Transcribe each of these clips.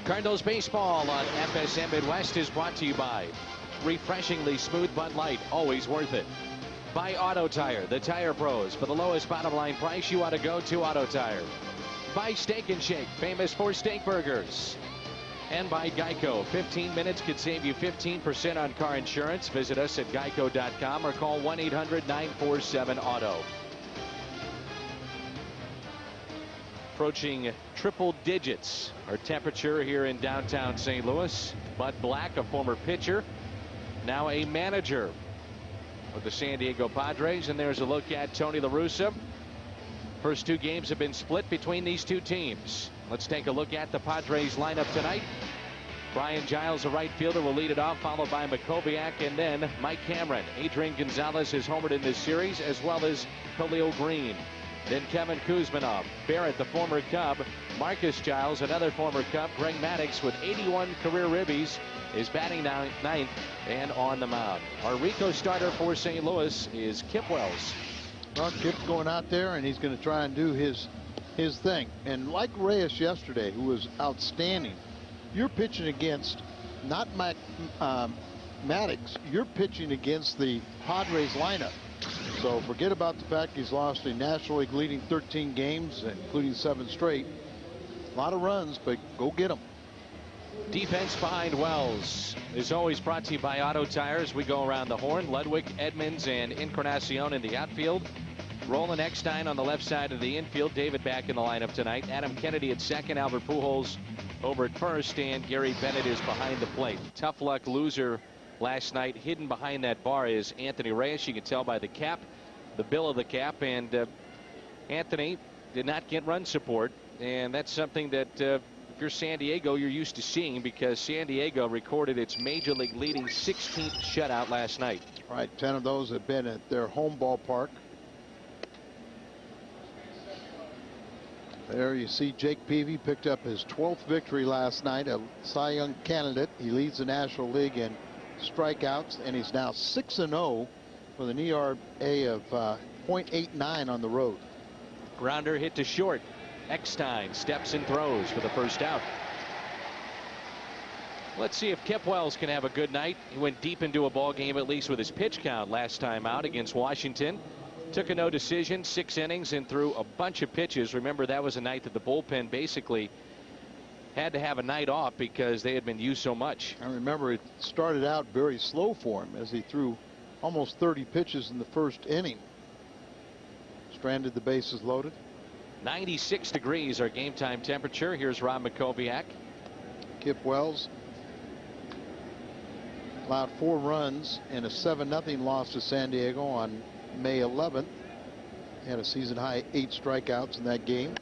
Cardinals baseball on FSM Midwest is brought to you by refreshingly smooth Bud Light, always worth it. By Auto Tire, the tire pros. For the lowest bottom line price, you ought to go to Auto Tire. By Steak and Shake, famous for steak burgers. And by Geico, 15 minutes could save you 15% on car insurance. Visit us at geico.com or call 1-800-947-AUTO. Approaching triple digits, our temperature here in downtown St. Louis. Bud Black, a former pitcher, now a manager with the San Diego Padres. And there's a look at Tony La Russa. First two games have been split between these two teams. Let's take a look at the Padres lineup tonight. Brian Giles, a right fielder, will lead it off, followed by Makoviak, and then Mike Cameron. Adrian Gonzalez has homered in this series, as well as Khalil Green. Then Kevin Kuzmanov, Barrett, the former Cub, Marcus Giles, another former Cub, Greg Maddux with 81 career ribbies is batting now ninth and on the mound. Our Rico starter for St. Louis is Kip Wells. Well, Kip's going out there and he's going to try and do his thing. And like Reyes yesterday, who was outstanding, you're pitching against not Maddux, you're pitching against the Padres lineup. So forget about the fact he's lost a National League leading 13 games, including 7 straight. A lot of runs, but go get them. Defense behind Wells is always brought to you by Auto Tires. We go around the horn. Ludwig, Edmonds, and Encarnacion in the outfield. Roland Eckstein on the left side of the infield. David back in the lineup tonight. Adam Kennedy at second. Albert Pujols over at first. And Gary Bennett is behind the plate. Tough luck loser last night. Hidden behind that bar is Anthony Reyes. You can tell by the cap, the bill of the cap. And Anthony did not get run support. And that's something that if you're San Diego, you're used to seeing, because San Diego recorded its major league leading 16th shutout last night. All right, 10 of those have been at their home ballpark. There you see Jake Peavy picked up his 12th victory last night, a Cy Young candidate. He leads the National League in strikeouts, and he's now 6-0 with an ERA of .89 on the road. Grounder hit to short. Eckstein steps and throws for the first out. Let's see if Kip Wells can have a good night. He went deep into a ball game, at least with his pitch count last time out against Washington. Took a no decision, 6 innings, and threw a bunch of pitches. Remember, that was a night that the bullpen basically had to have a night off because they had been used so much. I remember it started out very slow for him as he threw almost 30 pitches in the first inning. Stranded the bases loaded. 96 degrees our game time temperature. Here's Rob Makoviak. Kip Wells allowed 4 runs in a 7-0 loss to San Diego on May 11th. He had a season high 8 strikeouts in that game.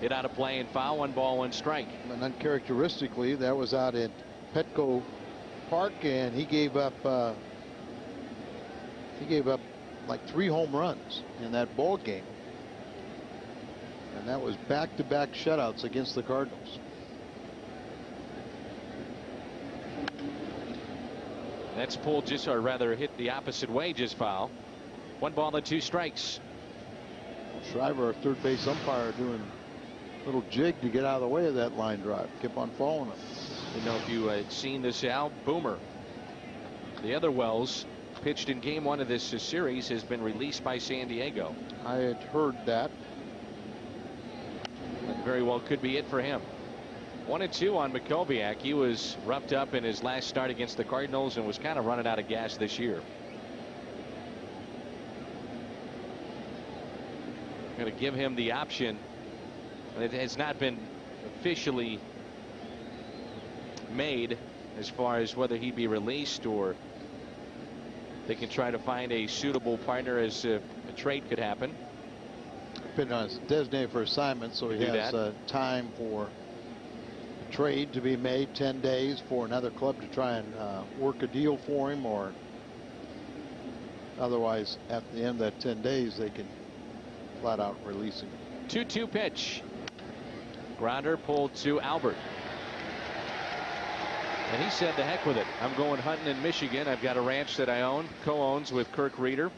Hit out of play and foul, 1 ball, 1 strike. And uncharacteristically, that was out at Petco Park, and he gave up like 3 home runs in that ball game. And that was back-to-back shutouts against the Cardinals. That's pulled just, or rather hit the opposite way, just foul. 1 ball and 2 strikes. Shriver, our third base umpire, doing a little jig to get out of the way of that line drive. Kept on following him. Didn't know if you had seen this, Al. Boomer, the other Wells, pitched in game 1 of this series, has been released by San Diego. I had heard that. That very well could be it for him. 1-2 on Makoviak. He was roughed up in his last start against the Cardinals and was kind of running out of gas this year. Going to give him the option. It has not been officially made as far as whether he'd be released or they can try to find a suitable partner as a trade could happen. Been designated for assignment, so he has time for trade to be made, 10 days for another club to try and work a deal for him, or otherwise at the end of that 10 days they can flat out release him. 2-2 pitch. Grounder pulled to Albert. And he said, to heck with it. I'm going hunting in Michigan. I've got a ranch that I own, co-owns with Kirk Reeder.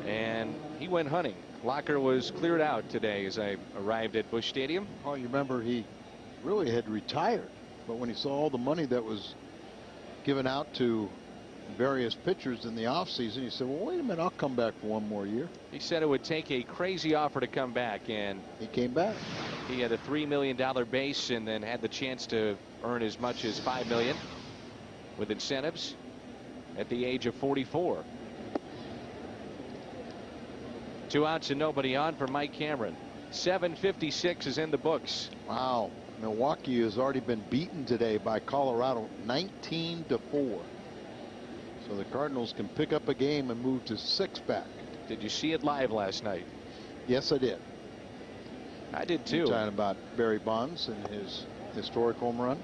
And he went hunting. Locker was cleared out today as I arrived at Busch Stadium. Oh, you remember he really had retired. But when he saw all the money that was given out to various pitchers in the offseason, he said, well, wait a minute, I'll come back for one more year. He said it would take a crazy offer to come back, and he came back. He had a $3 million base and then had the chance to earn as much as $5 million with incentives at the age of 44. 2 outs and nobody on for Mike Cameron. 7:56 is in the books. Wow. Milwaukee has already been beaten today by Colorado 19-4. So the Cardinals can pick up a game and move to 6 back. Did you see it live last night? Yes, I did. I did too. You're talking about Barry Bonds and his historic home run.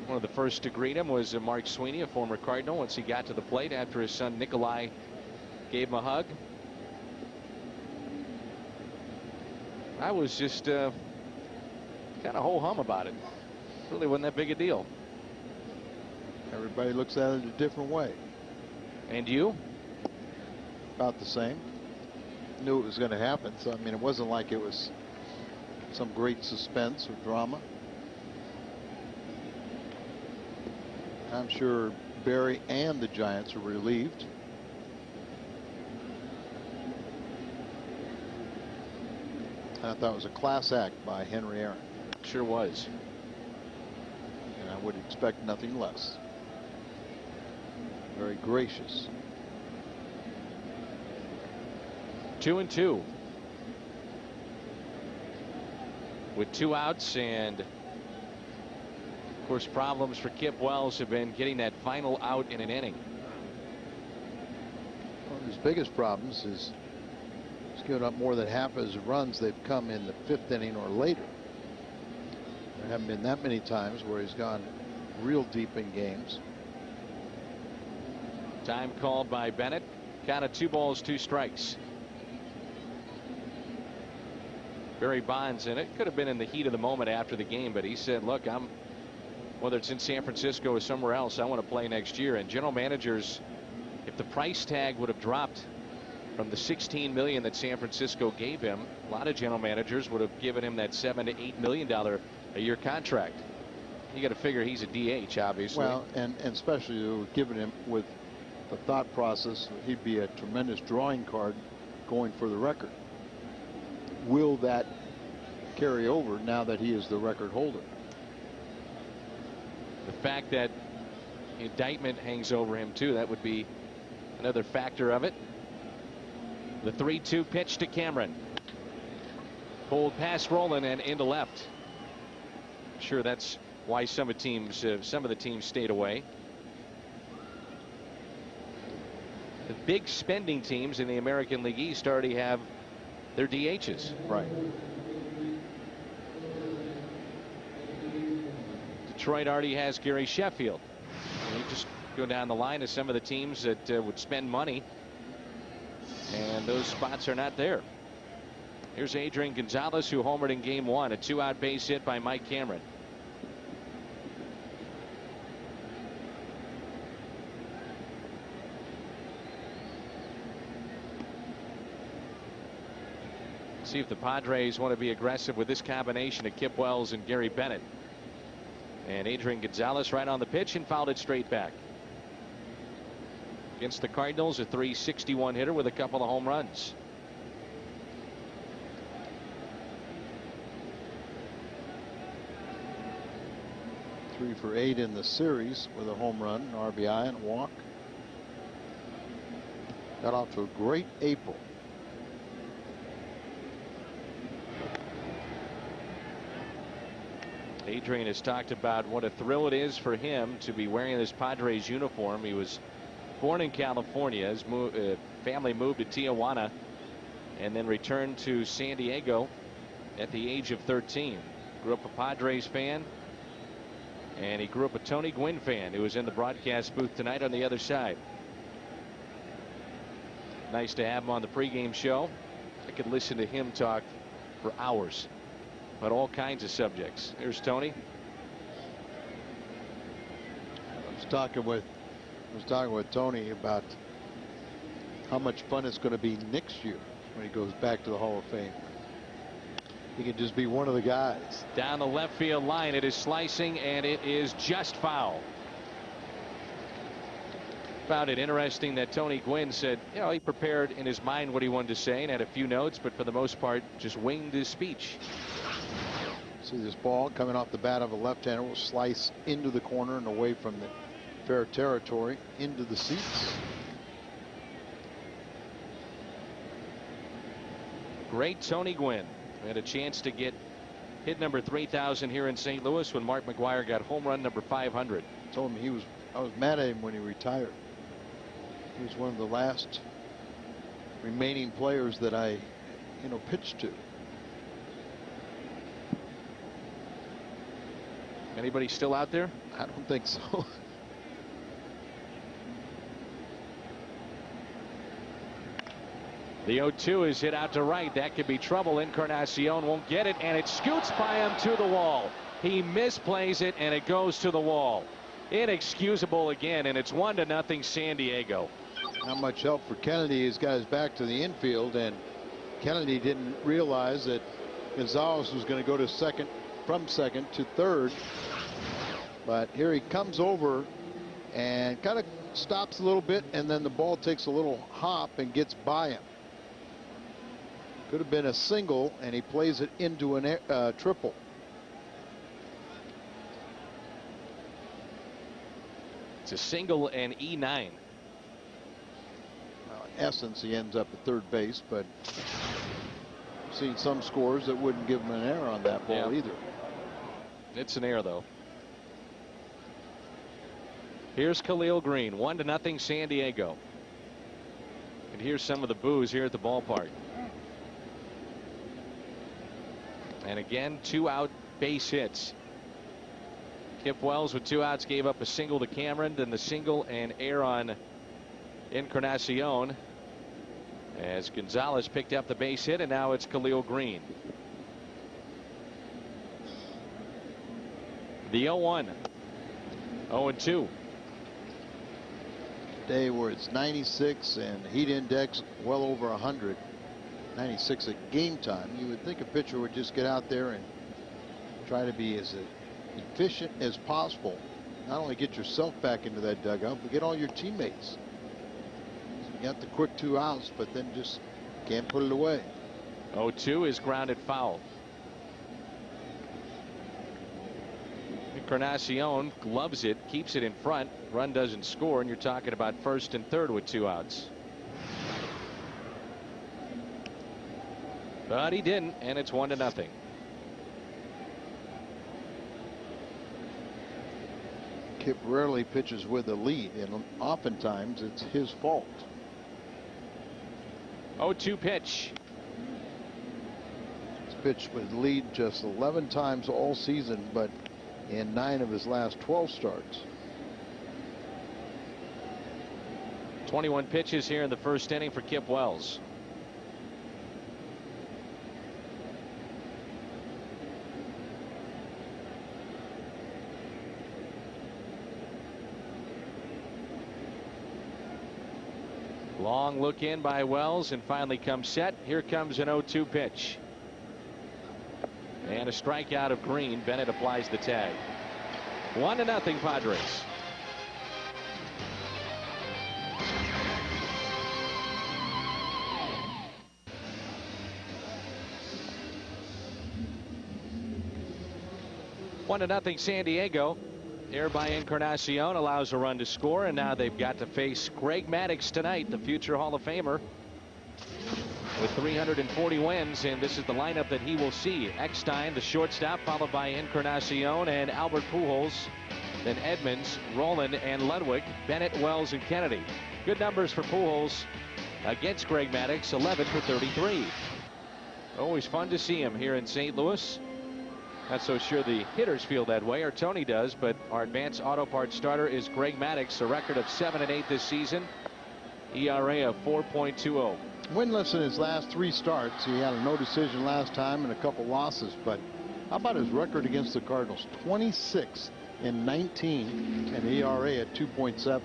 One of the first to greet him was Mark Sweeney, a former Cardinal, once he got to the plate after his son Nikolai gave him a hug. I was just kind of ho-hum about it. Really wasn't that big a deal. Everybody looks at it a different way. And you? About the same. Knew it was going to happen, so I mean, it wasn't like it was some great suspense or drama. I'm sure Barry and the Giants are relieved. I thought it was a class act by Henry Aaron. Sure was. And I would expect nothing less. Very gracious. 2-2. With 2 outs, and of course problems for Kip Wells have been getting that final out in an inning. One of his biggest problems is he's given up more than half of his runs. They've come in the 5th inning or later. There haven't been that many times where he's gone real deep in games. Time called by Bennett. Count of 2 balls, 2 strikes. Barry Bonds, and it could have been in the heat of the moment after the game, but he said, look, whether it's in San Francisco or somewhere else, I want to play next year. And general managers, if the price tag would have dropped from the $16 million that San Francisco gave him, a lot of general managers would have given him that $7 to $8 million a year contract. You got to figure he's a DH, obviously. Well, and especially given him with the thought process, he'd be a tremendous drawing card going for the record. Will that carry over now that he is the record holder? The fact that indictment hangs over him too, that would be another factor of it. The 3-2 pitch to Cameron. Pulled past Roland and into left. Sure, that's why some of the teams stayed away. The big spending teams in the American League East already have their DHs. Right. Detroit already has Gary Sheffield. And you just go down the line of some of the teams that would spend money, and those spots are not there. Here's Adrian Gonzalez, who homered in game 1. A 2-out base hit by Mike Cameron. See if the Padres want to be aggressive with this combination of Kip Wells and Gary Bennett. And Adrian Gonzalez right on the pitch and fouled it straight back. Against the Cardinals, a .361 hitter with a couple of home runs. Three for 8 in the series with a home run, an RBI, and a walk. Got off to a great April. Adrian has talked about what a thrill it is for him to be wearing this Padres uniform. He was born in California. His family moved to Tijuana and then returned to San Diego at the age of 13. Grew up a Padres fan, and he grew up a Tony Gwynn fan, who was in the broadcast booth tonight on the other side. Nice to have him on the pregame show. I could listen to him talk for hours about all kinds of subjects. Here's Tony. I was talking with Tony about how much fun it's going to be next year when he goes back to the Hall of Fame. he could just be one of the guys. Down the left field line, it is slicing, and it is just foul. Found it interesting that Tony Gwynn said, you know, he prepared in his mind what he wanted to say and had a few notes, but for the most part, just winged his speech. See this ball coming off the bat of a left-hander will slice into the corner and away from the fair territory into the seats. Great Tony Gwynn. We had a chance to get hit number 3,000 here in St. Louis when Mark McGwire got home run number 500. Told him I was mad at him when he retired. He was one of the last remaining players that I, pitched to. Anybody still out there? I don't think so. The 0-2 is hit out to right. That could be trouble. Encarnacion won't get it, and it scoots by him to the wall. He misplays it, and it goes to the wall. Inexcusable again, and it's 1-0 San Diego. Not much help for Kennedy. He's got his back to the infield, and Kennedy didn't realize that Gonzalez was going to go to second, from second to third. But here he comes over and kind of stops a little bit, and then the ball takes a little hop and gets by him. Could have been a single, and he plays it into a triple. It's a single and E9. Well, in essence, he ends up at third base, but I've seen some scores that wouldn't give him an error on that ball either. It's an error, though. Here's Khalil Green, 1-0 San Diego. And here's some of the boos here at the ballpark. And again, 2 out base hits. Kip Wells with 2 outs gave up a single to Cameron, then the single and error on Encarnacion as Gonzalez picked up the base hit, and now it's Khalil Green. The 0-1. 0-2. Day where it's 96 and heat index well over 100. 96 at game time. You would think a pitcher would just get out there and try to be as efficient as possible. Not only get yourself back into that dugout, but get all your teammates. So you got the quick 2 outs, but then just can't put it away. 0-2 is grounded foul. Encarnacion gloves it, keeps it in front. Run doesn't score, and you're talking about first and third with 2 outs. But he didn't, and it's 1-0. Kip rarely pitches with a lead, and oftentimes it's his fault. 0-2 pitch. He's pitched with lead just 11 times all season, but in 9 of his last 12 starts. 21 pitches here in the first inning for Kip Wells. Long look in by Wells, and finally comes set. Here comes an 0-2 pitch. And a strikeout of Green. Bennett applies the tag. 1-0 Padres. One to nothing San Diego. Error by Encarnacion allows a run to score, and now they've got to face Greg Maddux tonight, the future Hall of Famer, with 340 wins, and this is the lineup that he will see. Eckstein, the shortstop, followed by Encarnacion and Albert Pujols, then Edmonds, Roland, and Ludwig, Bennett, Wells, and Kennedy. Good numbers for Pujols against Greg Maddux, 11 for 33. Always fun to see him here in St. Louis. Not so sure the hitters feel that way, or Tony does, but our advanced auto parts starter is Greg Maddux, a record of 7-8 this season, ERA of 4.20. Winless in his last 3 starts. He had a no decision last time and a couple losses, but how about his record against the Cardinals? 26 in 19 and ERA at 2.7.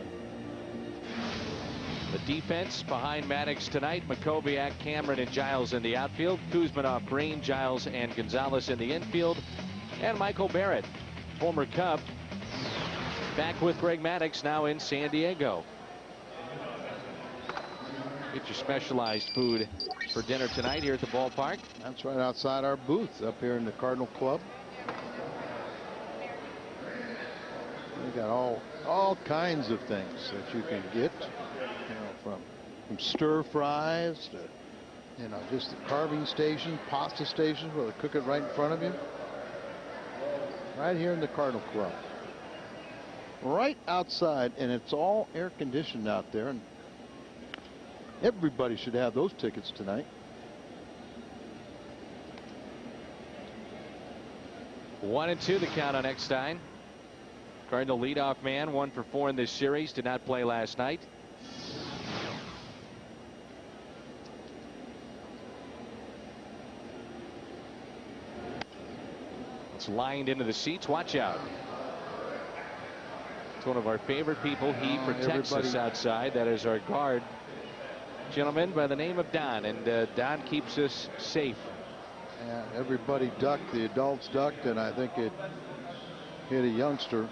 The defense behind Maddux tonight: Makoviak, Cameron, and Giles in the outfield. Kuzmanov, Green, Giles, and Gonzalez in the infield. And Michael Barrett, former Cub, back with Greg Maddux, now in San Diego. Get your specialized food for dinner tonight here at the ballpark. That's right outside our booth up here in the Cardinal Club. We got all kinds of things that you can get, from stir fries to, just the carving station, pasta stations where they cook it right in front of you. Right here in the Cardinal Club. Right outside, and it's all air conditioned out there, and everybody should have those tickets tonight. 1-2 the count on Eckstein. Cardinal leadoff man, 1 for 4 in this series. Did not play last night. It's lined into the seats. Watch out. It's one of our favorite people. He protects us outside. That is our guard, gentleman by the name of Don, and Don keeps us safe. Yeah, everybody ducked. The adults ducked, and I think it hit a youngster.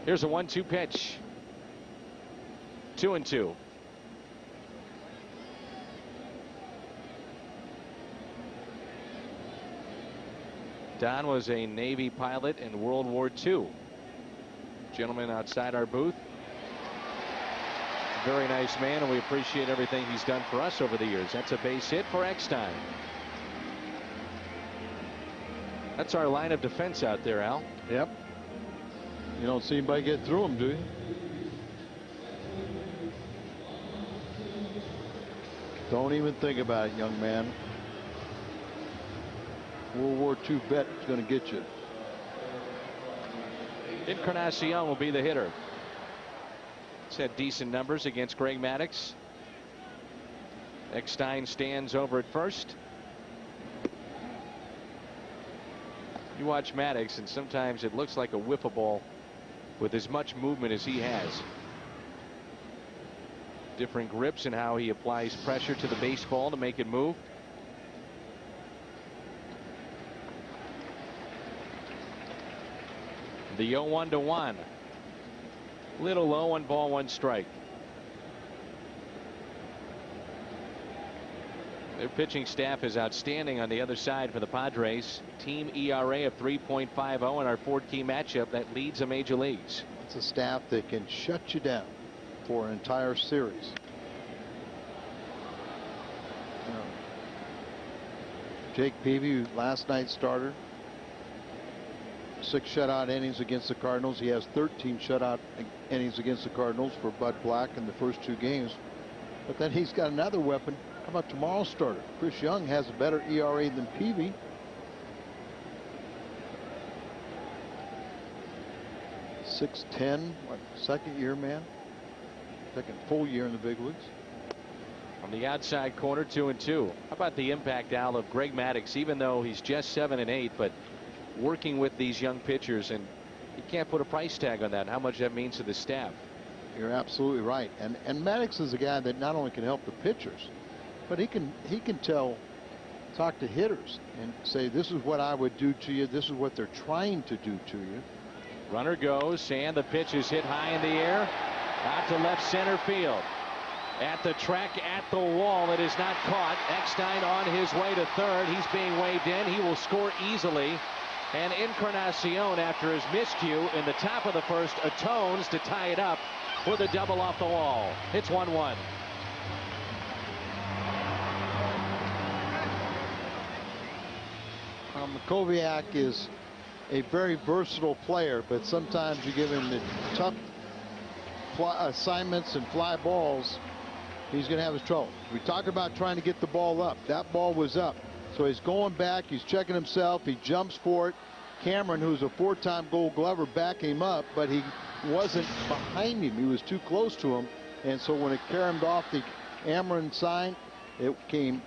Here's a 1-2 pitch. 2-2. Don was a Navy pilot in World War II. Gentleman outside our booth. Very nice man, and we appreciate everything he's done for us over the years. That's a base hit for Eckstein. That's our line of defense out there, Al. Yep. You don't see anybody get through them, do you? Don't even think about it, young man. World War II vet is going to get you. Encarnacion will be the hitter. He's had decent numbers against Greg Maddux. Eckstein stands over at first. You watch Maddux, and sometimes it looks like a wiffle ball with as much movement as he has. Different grips and how he applies pressure to the baseball to make it move. The 0-1-1. Little low, 1 ball, 1 strike. Their pitching staff is outstanding on the other side for the Padres. Team ERA of 3.50 in our Ford Key matchup that leads the major leagues. It's a staff that can shut you down for an entire series. Jake Peavy, last night's starter, 6 shutout innings against the Cardinals. He has 13 shutout innings against the Cardinals for Bud Black in the first 2 games. But then he's got another weapon. How about tomorrow's starter? Chris Young has a better ERA than Peavy. .610, what, second year man? Second full year in the big leagues. On the outside corner, 2-2. How about the impact, Al, of Greg Maddux, even though he's just 7 and 8, but working with these young pitchers, and you can't put a price tag on that, how much that means to the staff. You're absolutely right. And Maddux is a guy that not only can help the pitchers, but he can talk to hitters and say, this is what I would do to you, this is what they're trying to do to you. Runner goes, and the pitch is hit high in the air out to left center field. At the track, at the wall, it is not caught. Eckstein on his way to third. He's being waved in. He will score easily. And Encarnacion, after his miscue in the top of the first, atones to tie it up with a double off the wall. It's 1-1. Makoviak is a very versatile player, but sometimes you give him the tough assignments and fly balls, he's going to have his trouble. We talked about trying to get the ball up. That ball was up. So he's going back. He's checking himself. He jumps for it. Cameron, who's a 4-time Gold Glover, backed him up, but he wasn't behind him. He was too close to him. And so when it caromed off the Ameren sign, it came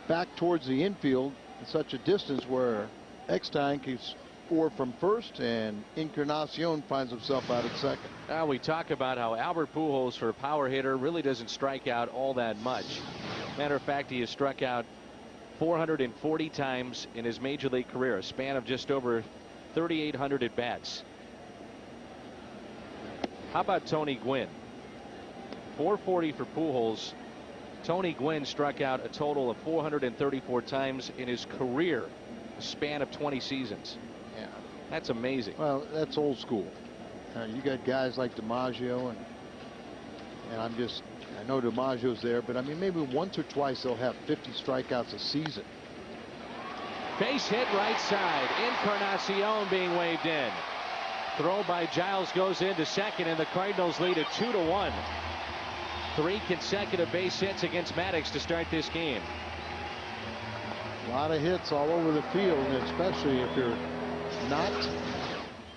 back towards the infield in such a distance where Eckstein keeps 3-4 from first, and Encarnacion finds himself out at second. Now we talk about how Albert Pujols, for a power hitter, really doesn't strike out all that much. Matter of fact, he has struck out 440 times in his major league career, a span of just over 3,800 at bats. How about Tony Gwynn? 440 for Pujols. Tony Gwynn struck out a total of 434 times in his career, a span of 20 seasons. Yeah, that's amazing. Well, that's old school. You got guys like DiMaggio, and I know DiMaggio's there, but I mean, maybe once or twice they'll have 50 strikeouts a season. Base hit right side. Encarnacion being waved in. Throw by Giles goes into second, and the Cardinals lead at 2-1. 3 consecutive base hits against Maddux to start this game. A lot of hits all over the field, and especially if you're not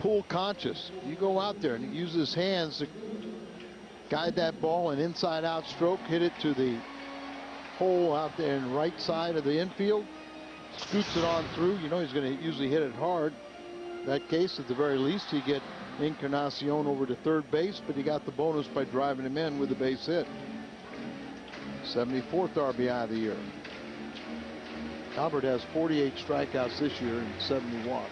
pull conscious. You go out there and use his hands to guide that ball, an inside out stroke, hit it to the hole out there in right side of the infield, scoots it on through. You know he's going to usually hit it hard. In that case, at the very least, he get Encarnacion over to third base, but he got the bonus by driving him in with the base hit. 74th RBI of the year. Albert has 48 strikeouts this year and 70 walks.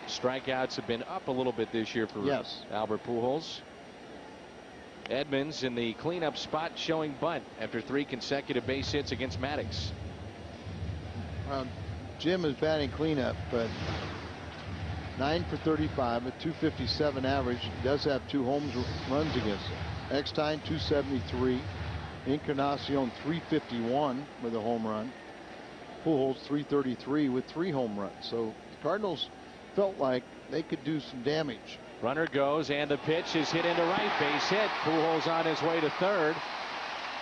Strikeouts have been up a little bit this year for Albert Pujols. Edmonds in the cleanup spot, showing bunt after 3 consecutive base hits against Maddux. Jim is batting cleanup, but 9 for 35, a 257 average. He does have 2 home runs against him. Eckstein 273. Encarnacion 351 with a home run. Pujols 333 with 3 home runs. So the Cardinals felt like they could do some damage. Runner goes, and the pitch is hit into right. Base hit. Pujols on his way to third.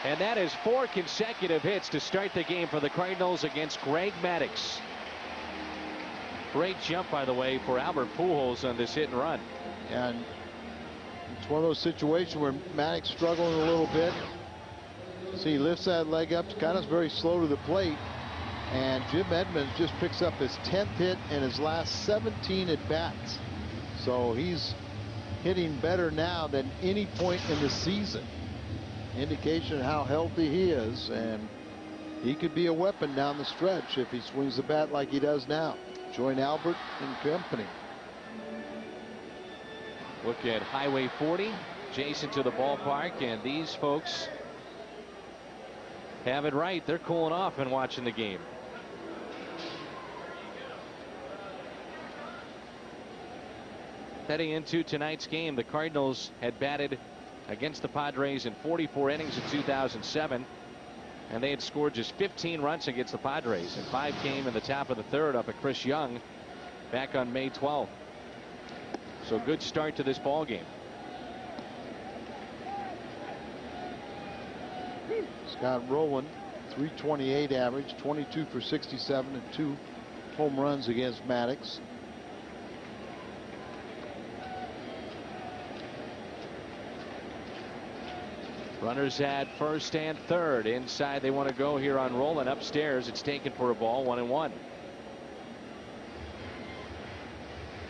And that is 4 consecutive hits to start the game for the Cardinals against Greg Maddux. Great jump, by the way, for Albert Pujols on this hit and run. And it's one of those situations where Maddux struggling a little bit. See, he lifts that leg up, kind of very slow to the plate. And Jim Edmonds just picks up his 10th hit in his last 17 at bats. So he's hitting better now than any point in the season. Indication of how healthy he is, and he could be a weapon down the stretch if he swings the bat like he does now. Join Albert and company. Look at Highway 40, adjacent to the ballpark, and these folks have it right. They're cooling off and watching the game. Heading into tonight's game, the Cardinals had batted against the Padres in 44 innings in 2007, and they had scored just 15 runs against the Padres, and 5 came in the top of the third up at Chris Young back on May 12th. So good start to this ball game. Scott Rowland, 328 average, 22 for 67 and 2 home runs against Maddux. Runners at first and third. Inside they want to go here on Rowland. Upstairs it's taken for a ball, 1-1.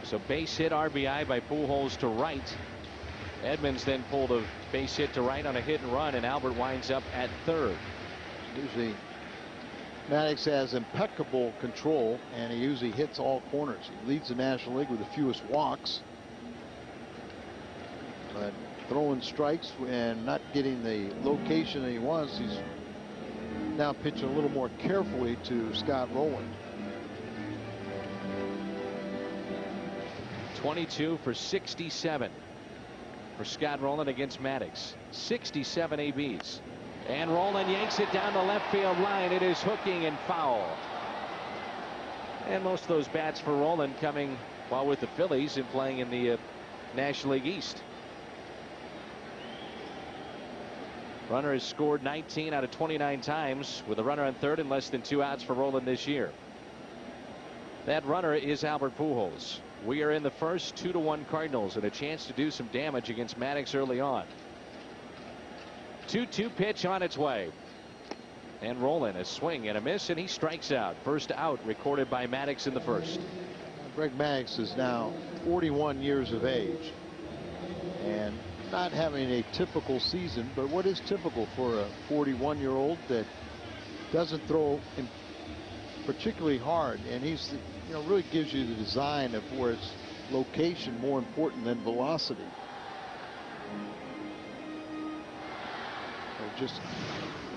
So base hit RBI by Pujols to right. Edmonds then pulled a base hit to right on a hit and run, and Albert winds up at third. Usually Maddux has impeccable control, and he usually hits all corners. He leads the National League with the fewest walks, but throwing strikes and not getting the location that he wants. He's now pitching a little more carefully to Scott Rowland. 22 for 67 for Scott Rowland against Maddux. 67 ABs. And Rowland yanks it down the left field line. It is hooking and foul. And most of those bats for Rowland coming while with the Phillies and playing in the National League East. Runner has scored 19 out of 29 times with a runner on third and less than 2 outs for Rowland this year. That runner is Albert Pujols. We are in the first, 2-1 Cardinals, and a chance to do some damage against Maddux early on. 2-2 pitch on its way. And rolling, a swing and a miss, and he strikes out. First out recorded by Maddux in the first. Greg Maddux is now 41 years of age and not having a typical season, but what is typical for a 41-year-old that doesn't throw particularly hard, and he's, you know, really gives you the design of where it's location more important than velocity. It just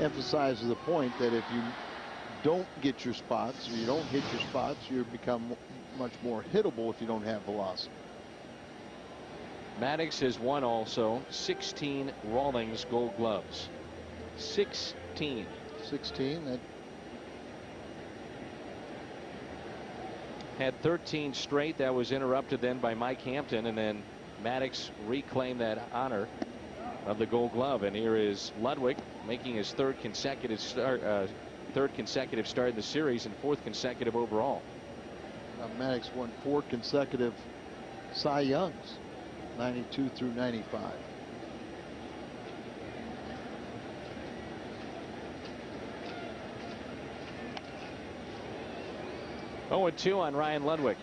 emphasizes the point that if you don't get your spots, or you don't hit your spots, you become much more hittable if you don't have velocity. Maddux has won also 16 Rawlings Gold Gloves. 16. That had 13 straight. That was interrupted then by Mike Hampton, and then Maddux reclaimed that honor of the Gold Glove. And here is Ludwig making his third consecutive start in the series and fourth consecutive overall. Maddux won 4 consecutive Cy Youngs, 92 through 95. Oh, 2 on Ryan Ludwig.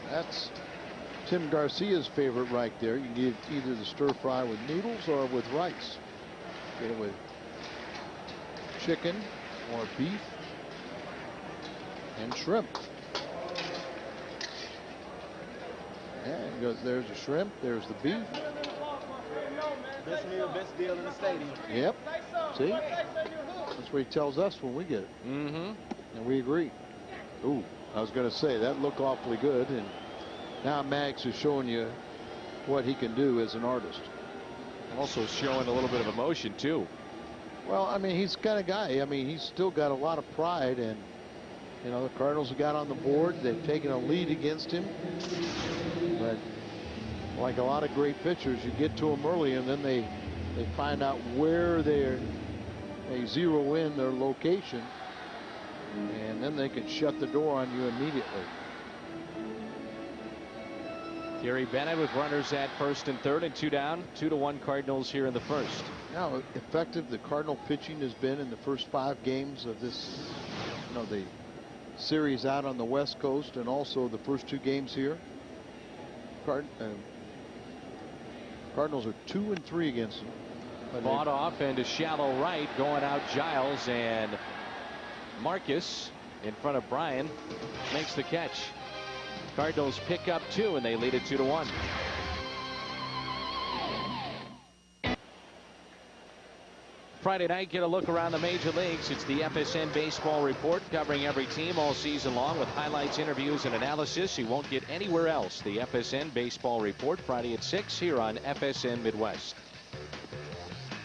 That's Tim Garcia's favorite right there. You can get either the stir fry with noodles or with rice. Get it with chicken or beef and shrimp. And goes, there's the shrimp, there's the beef. Best meal, best deal in the stadium. Yep. See? That's what he tells us when we get it. Mm-hmm. And we agree. Ooh, I was going to say that looked awfully good, and now Maddux is showing you what he can do as an artist. Also showing a little bit of emotion too. Well, I mean, he's the kind of guy. I mean, he's still got a lot of pride, and you know, the Cardinals have got on the board. They've taken a lead against him, but like a lot of great pitchers, you get to them early, and then they find out where they zero in their location, and then they can shut the door on you immediately. Gary Bennett with runners at first and third and 2 down. 2-1 Cardinals here in the first. How effective the Cardinal pitching has been in the first 5 games of this, you know, the series out on the West Coast, and also the first 2 games here. Cardinals are 2-3 against them. Fought off and to shallow right, going out Giles, and Marcus in front of Bryan makes the catch. Cardinals pick up 2 and they lead it 2-1. Friday night, get a look around the major leagues. It's the FSN Baseball Report, covering every team all season long with highlights, interviews, and analysis you won't get anywhere else. The FSN Baseball Report, Friday at 6 here on FSN Midwest.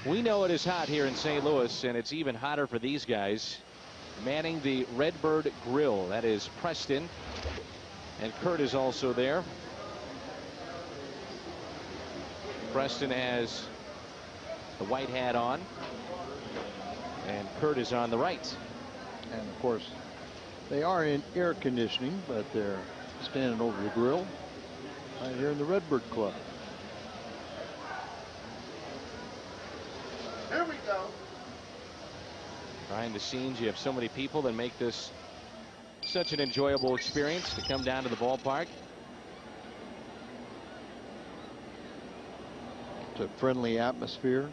We know it is hot here in St. Louis, and it's even hotter for these guys. Manning the Redbird Grill, that is Preston, and Kurt is also there. Preston has the white hat on, and Kurt is on the right. And of course, they are in air conditioning, but they're standing over the grill right here in the Redbird Club. Here we go. Behind the scenes, you have so many people that make this such an enjoyable experience to come down to the ballpark. It's a friendly atmosphere.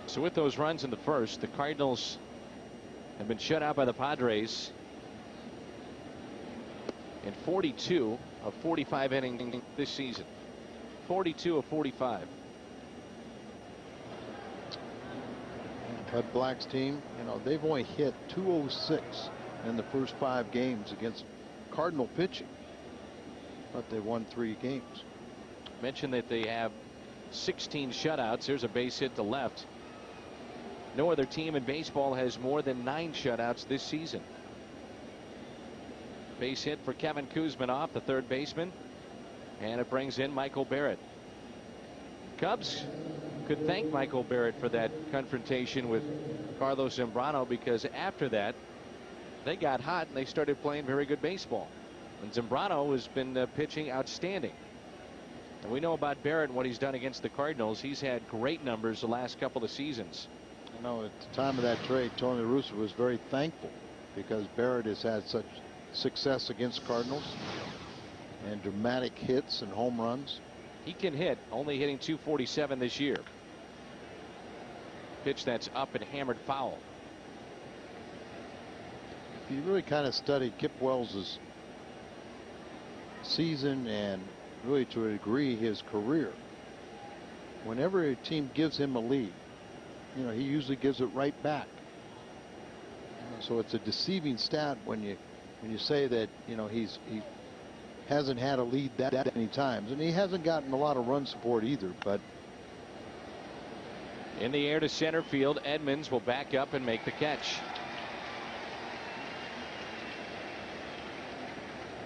So with those runs in the first, the Cardinals have been shut out by the Padres in 42 of 45 innings this season. 42 of 45. Bud Black's team, you know, they've only hit .206 in the first 5 games against Cardinal pitching, but they won 3 games. Mentioned that they have 16 shutouts. There's a base hit to left. No other team in baseball has more than 9 shutouts this season. Base hit for Kevin Kuzminoff, the third baseman, and it brings in Michael Barrett. Cubs could thank Michael Barrett for that confrontation with Carlos Zambrano, because after that they got hot and they started playing very good baseball. And Zambrano has been pitching outstanding. And we know about Barrett and what he's done against the Cardinals. He's had great numbers the last couple of seasons. I know at the time of that trade, Tony La Russa was very thankful because Barrett has had such success against Cardinals and dramatic hits and home runs. He can hit, only hitting .247 this year. Pitch that's up and hammered foul. If you really kind of study Kip Wells's season and really to a degree his career, whenever a team gives him a lead, you know, he usually gives it right back. So it's a deceiving stat when you say that, you know, he hasn't had a lead that many times, and he hasn't gotten a lot of run support either. But in the air to center field, Edmonds will back up and make the catch.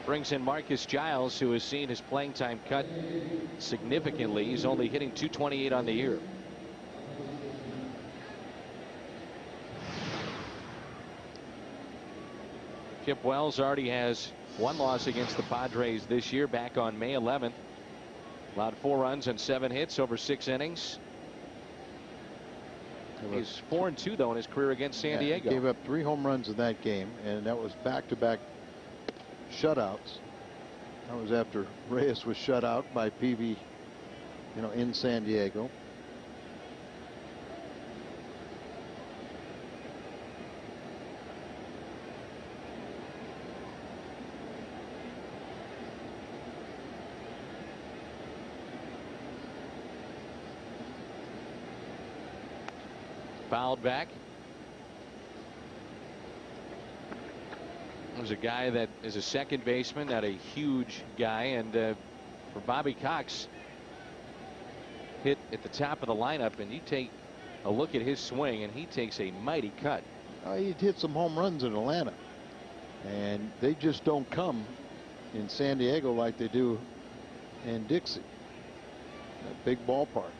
Brings in Marcus Giles, who has seen his playing time cut significantly. He's only hitting .228 on the year. Kip Wells already has one loss against the Padres this year, back on May 11th. Allowed 4 runs and 7 hits over 6 innings. He's 4-2 though in his career against San Diego. He gave up 3 home runs in that game, and that was back-to-back shutouts. That was after Reyes was shut out by Peavy, you know, in San Diego. Fouled back. There's a guy that is a second baseman, not a huge guy, and for Bobby Cox, hit at the top of the lineup, and you take a look at his swing, and he takes a mighty cut. He hit some home runs in Atlanta, and they just don't come in San Diego like they do in Dixie. A big ballpark.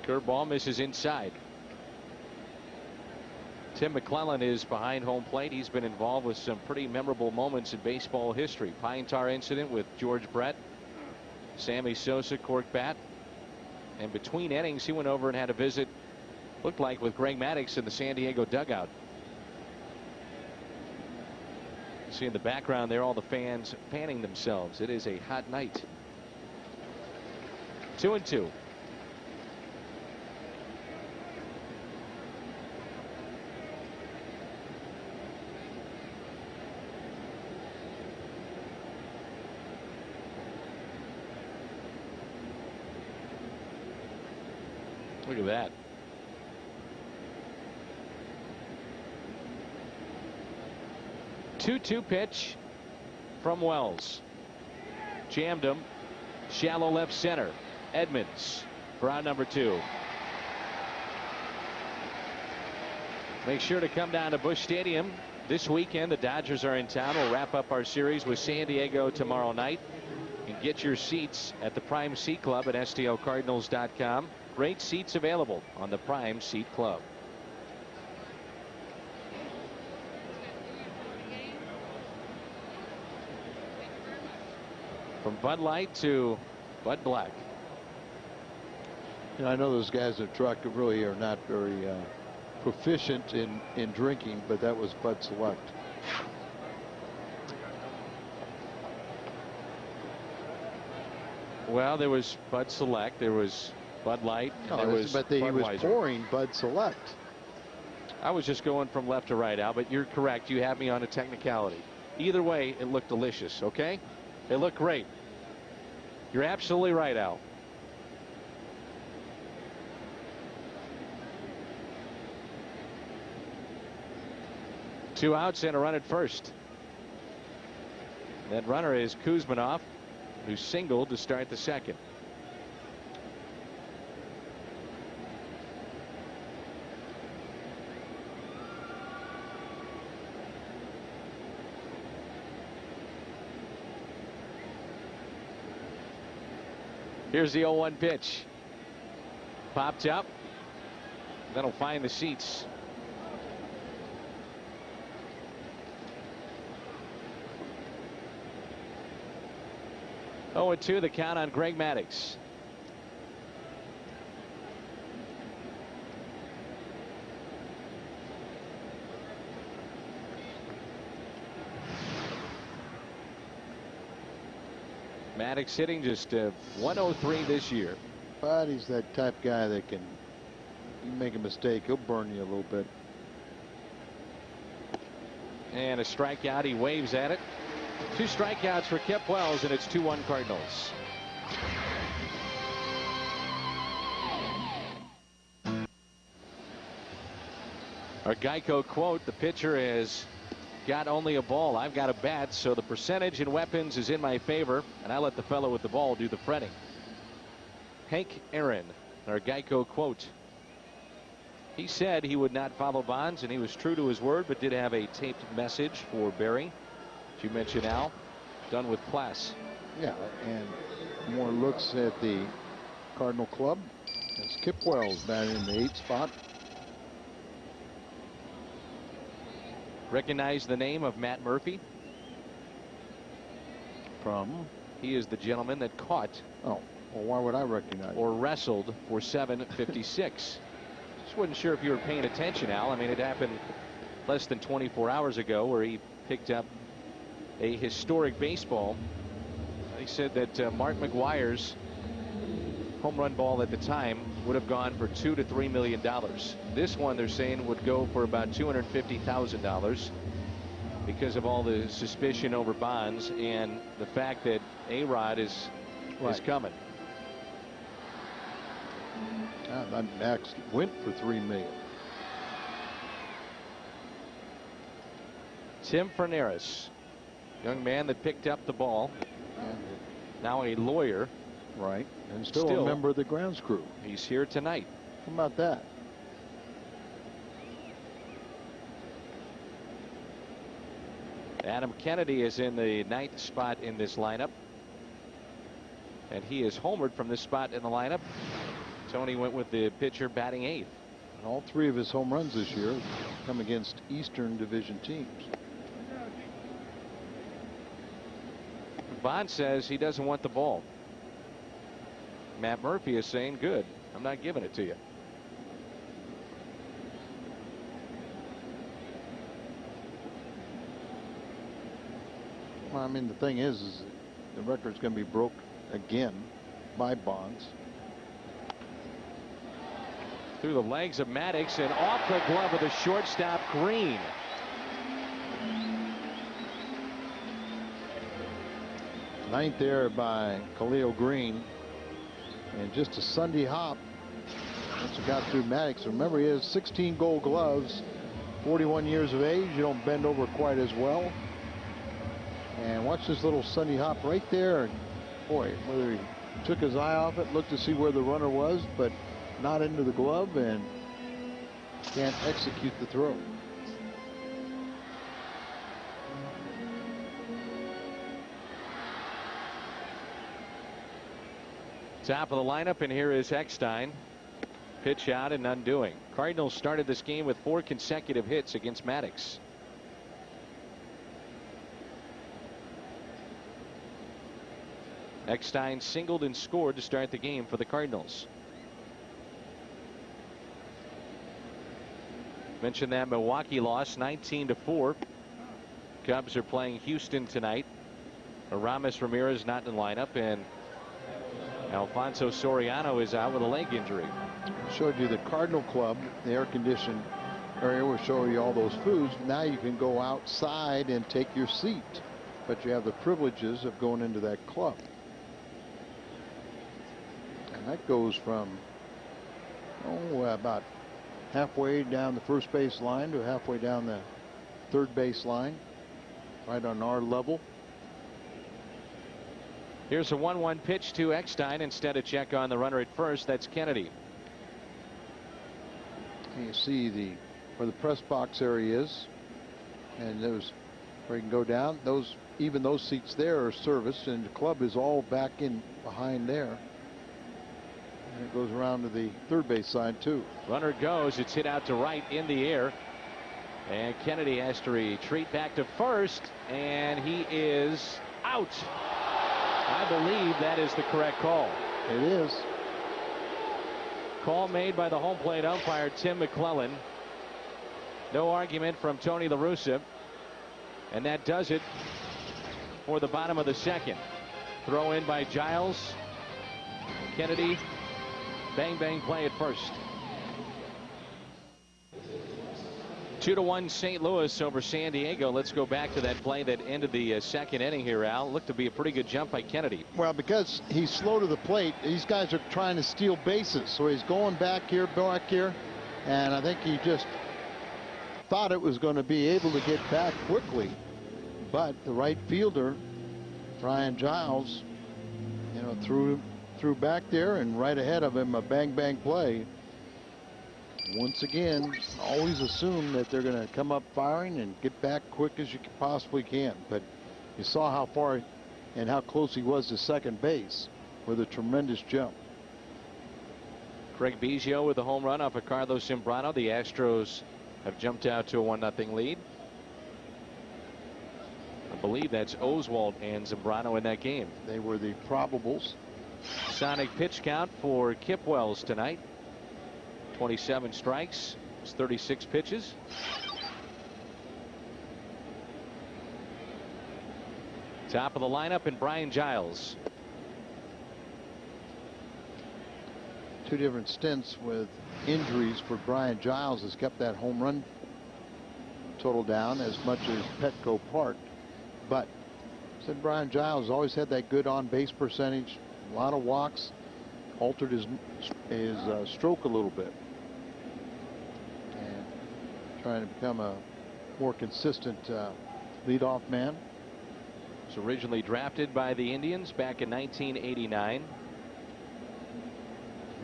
Curveball misses inside. Tim McClellan is behind home plate. He's been involved with some pretty memorable moments in baseball history. Pine tar incident with George Brett, Sammy Sosa, cork bat, and between innings he went over and had a visit, looked like, with Greg Maddux in the San Diego dugout. You see in the background there all the fans fanning themselves. It is a hot night. 2-2. Look at that. Two-two pitch from Wells. Jammed him. Shallow left center. Edmonds for out number 2. Make sure to come down to Busch Stadium this weekend. The Dodgers are in town. We'll wrap up our series with San Diego tomorrow night. And get your seats at the Prime Seat Club at STLCardinals.com. Great seats available on the Prime Seat Club. From Bud Light to Bud Black. You know, I know those guys at truck really are not very proficient in drinking, but that was Bud Select. Well, there was Bud Select, there was Bud Light, and there was but he was Budweiser. pouring Bud Select. I was just going from left to right, Al, but you're correct. You have me on a technicality. Either way, it looked delicious, okay? It looked great. You're absolutely right, Al. Two outs and a run at first. That runner is Kuzmanov, who singled to start the second. Here's the 0-1 pitch. Popped up. That'll find the seats. 0-2 the count on Greg Maddux. Maddux hitting just 103 this year. But he's that type guy that can, you make a mistake, he'll burn you a little bit. And a strikeout. He waves at it. 2 strikeouts for Kip Wells, and it's 2-1 Cardinals. Our Geico quote: the pitcher has got only a ball. I've got a bat, so the percentage and weapons is in my favor, and I let the fellow with the ball do the fretting. Hank Aaron, our Geico quote. He said he would not follow Bonds, and he was true to his word, but did have a taped message for Barry, as you mentioned, Al, done with class. Yeah, and more looks at the Cardinal club as Kip Wells batting in the 8th spot. Recognize the name of Matt Murphy? From? He is the gentleman that caught. Oh, well, why would I recognize? Or wrestled for 756. Just wasn't sure if you were paying attention, Al. I mean, it happened less than 24 hours ago where he picked up a historic baseball. They said that Mark McGwire's home run ball at the time would have gone for $2 to $3 million. This one, they're saying, would go for about $250,000 because of all the suspicion over Bonds and the fact that A-Rod is coming. That Max went for $3 million. Tim Fernaris, young man that picked up the ball, now a lawyer. Right, and still a member of the grounds crew. He's here tonight. How about that? Adam Kennedy is in the 9th spot in this lineup, and he is homered from this spot in the lineup. Tony went with the pitcher batting 8th. And all 3 of his home runs this year come against Eastern Division teams. Bond says he doesn't want the ball. Matt Murphy is saying, good, I'm not giving it to you. Well, I mean, the thing is the record's going to be broke again by Bonds. Through the legs of Maddux and off the glove of the shortstop Green. Ninth there by Khalil Green. And just a Sunday hop once it got through Maddux. Remember, he has 16 gold gloves, 41 years of age. You don't bend over quite as well. And watch this little Sunday hop right there. And boy, whether he took his eye off it, looked to see where the runner was, but not into the glove, and can't execute the throw. Top of the lineup, and here is Eckstein. Pitch out and undoing. Cardinals started this game with 4 consecutive hits against Maddux. Eckstein singled and scored to start the game for the Cardinals. Mentioned that Milwaukee lost 19-4. Cubs are playing Houston tonight. Aramis Ramirez not in the lineup, and Alfonso Soriano is out with a leg injury. Showed you the Cardinal Club, the air-conditioned area will show you all those foods. Now you can go outside and take your seat, but you have the privileges of going into that club. And that goes from about halfway down the first base line to halfway down the third base line, right on our level. Here's a 1-1 pitch to Eckstein. Instead of check on the runner at first. That's Kennedy. You see where the press box area is, and those where you can go down. Even those seats there are serviced, and the club is all back in behind there. And it goes around to the third base side too. Runner goes. It's hit out to right in the air, and Kennedy has to retreat back to first, and he is out. I believe that is the correct call. It is. Call made by the home plate umpire, Tim McClellan. No argument from Tony La Russa. And that does it for the bottom of the second. Throw in by Giles. Kennedy. Bang, bang play at first. 2-1 St. Louis over San Diego. Let's go back to that play that ended the second inning here, Al. Looked to be a pretty good jump by Kennedy. Well, because he's slow to the plate, these guys are trying to steal bases. So he's going back here. And I think he just thought it was going to be able to get back quickly. But the right fielder, Brian Giles, you know, threw back there, and right ahead of him a bang bang play. Once again, always assume that they're going to come up firing and get back quick as you possibly can. But you saw how far and how close he was to second base with a tremendous jump. Craig Biggio with the home run off of Carlos Zambrano. The Astros have jumped out to a 1-0 lead. I believe that's Oswalt and Zambrano in that game. They were the probables. Sonic pitch count for Kip Wells tonight. 27 strikes. It's 36 pitches. Top of the lineup and Brian Giles. Two different stints with injuries for Brian Giles has kept that home run total down as much as Petco Park. But said Brian Giles always had that good on base percentage, a lot of walks, altered his stroke a little bit, and trying to become a more consistent leadoff man. Was originally drafted by the Indians back in 1989.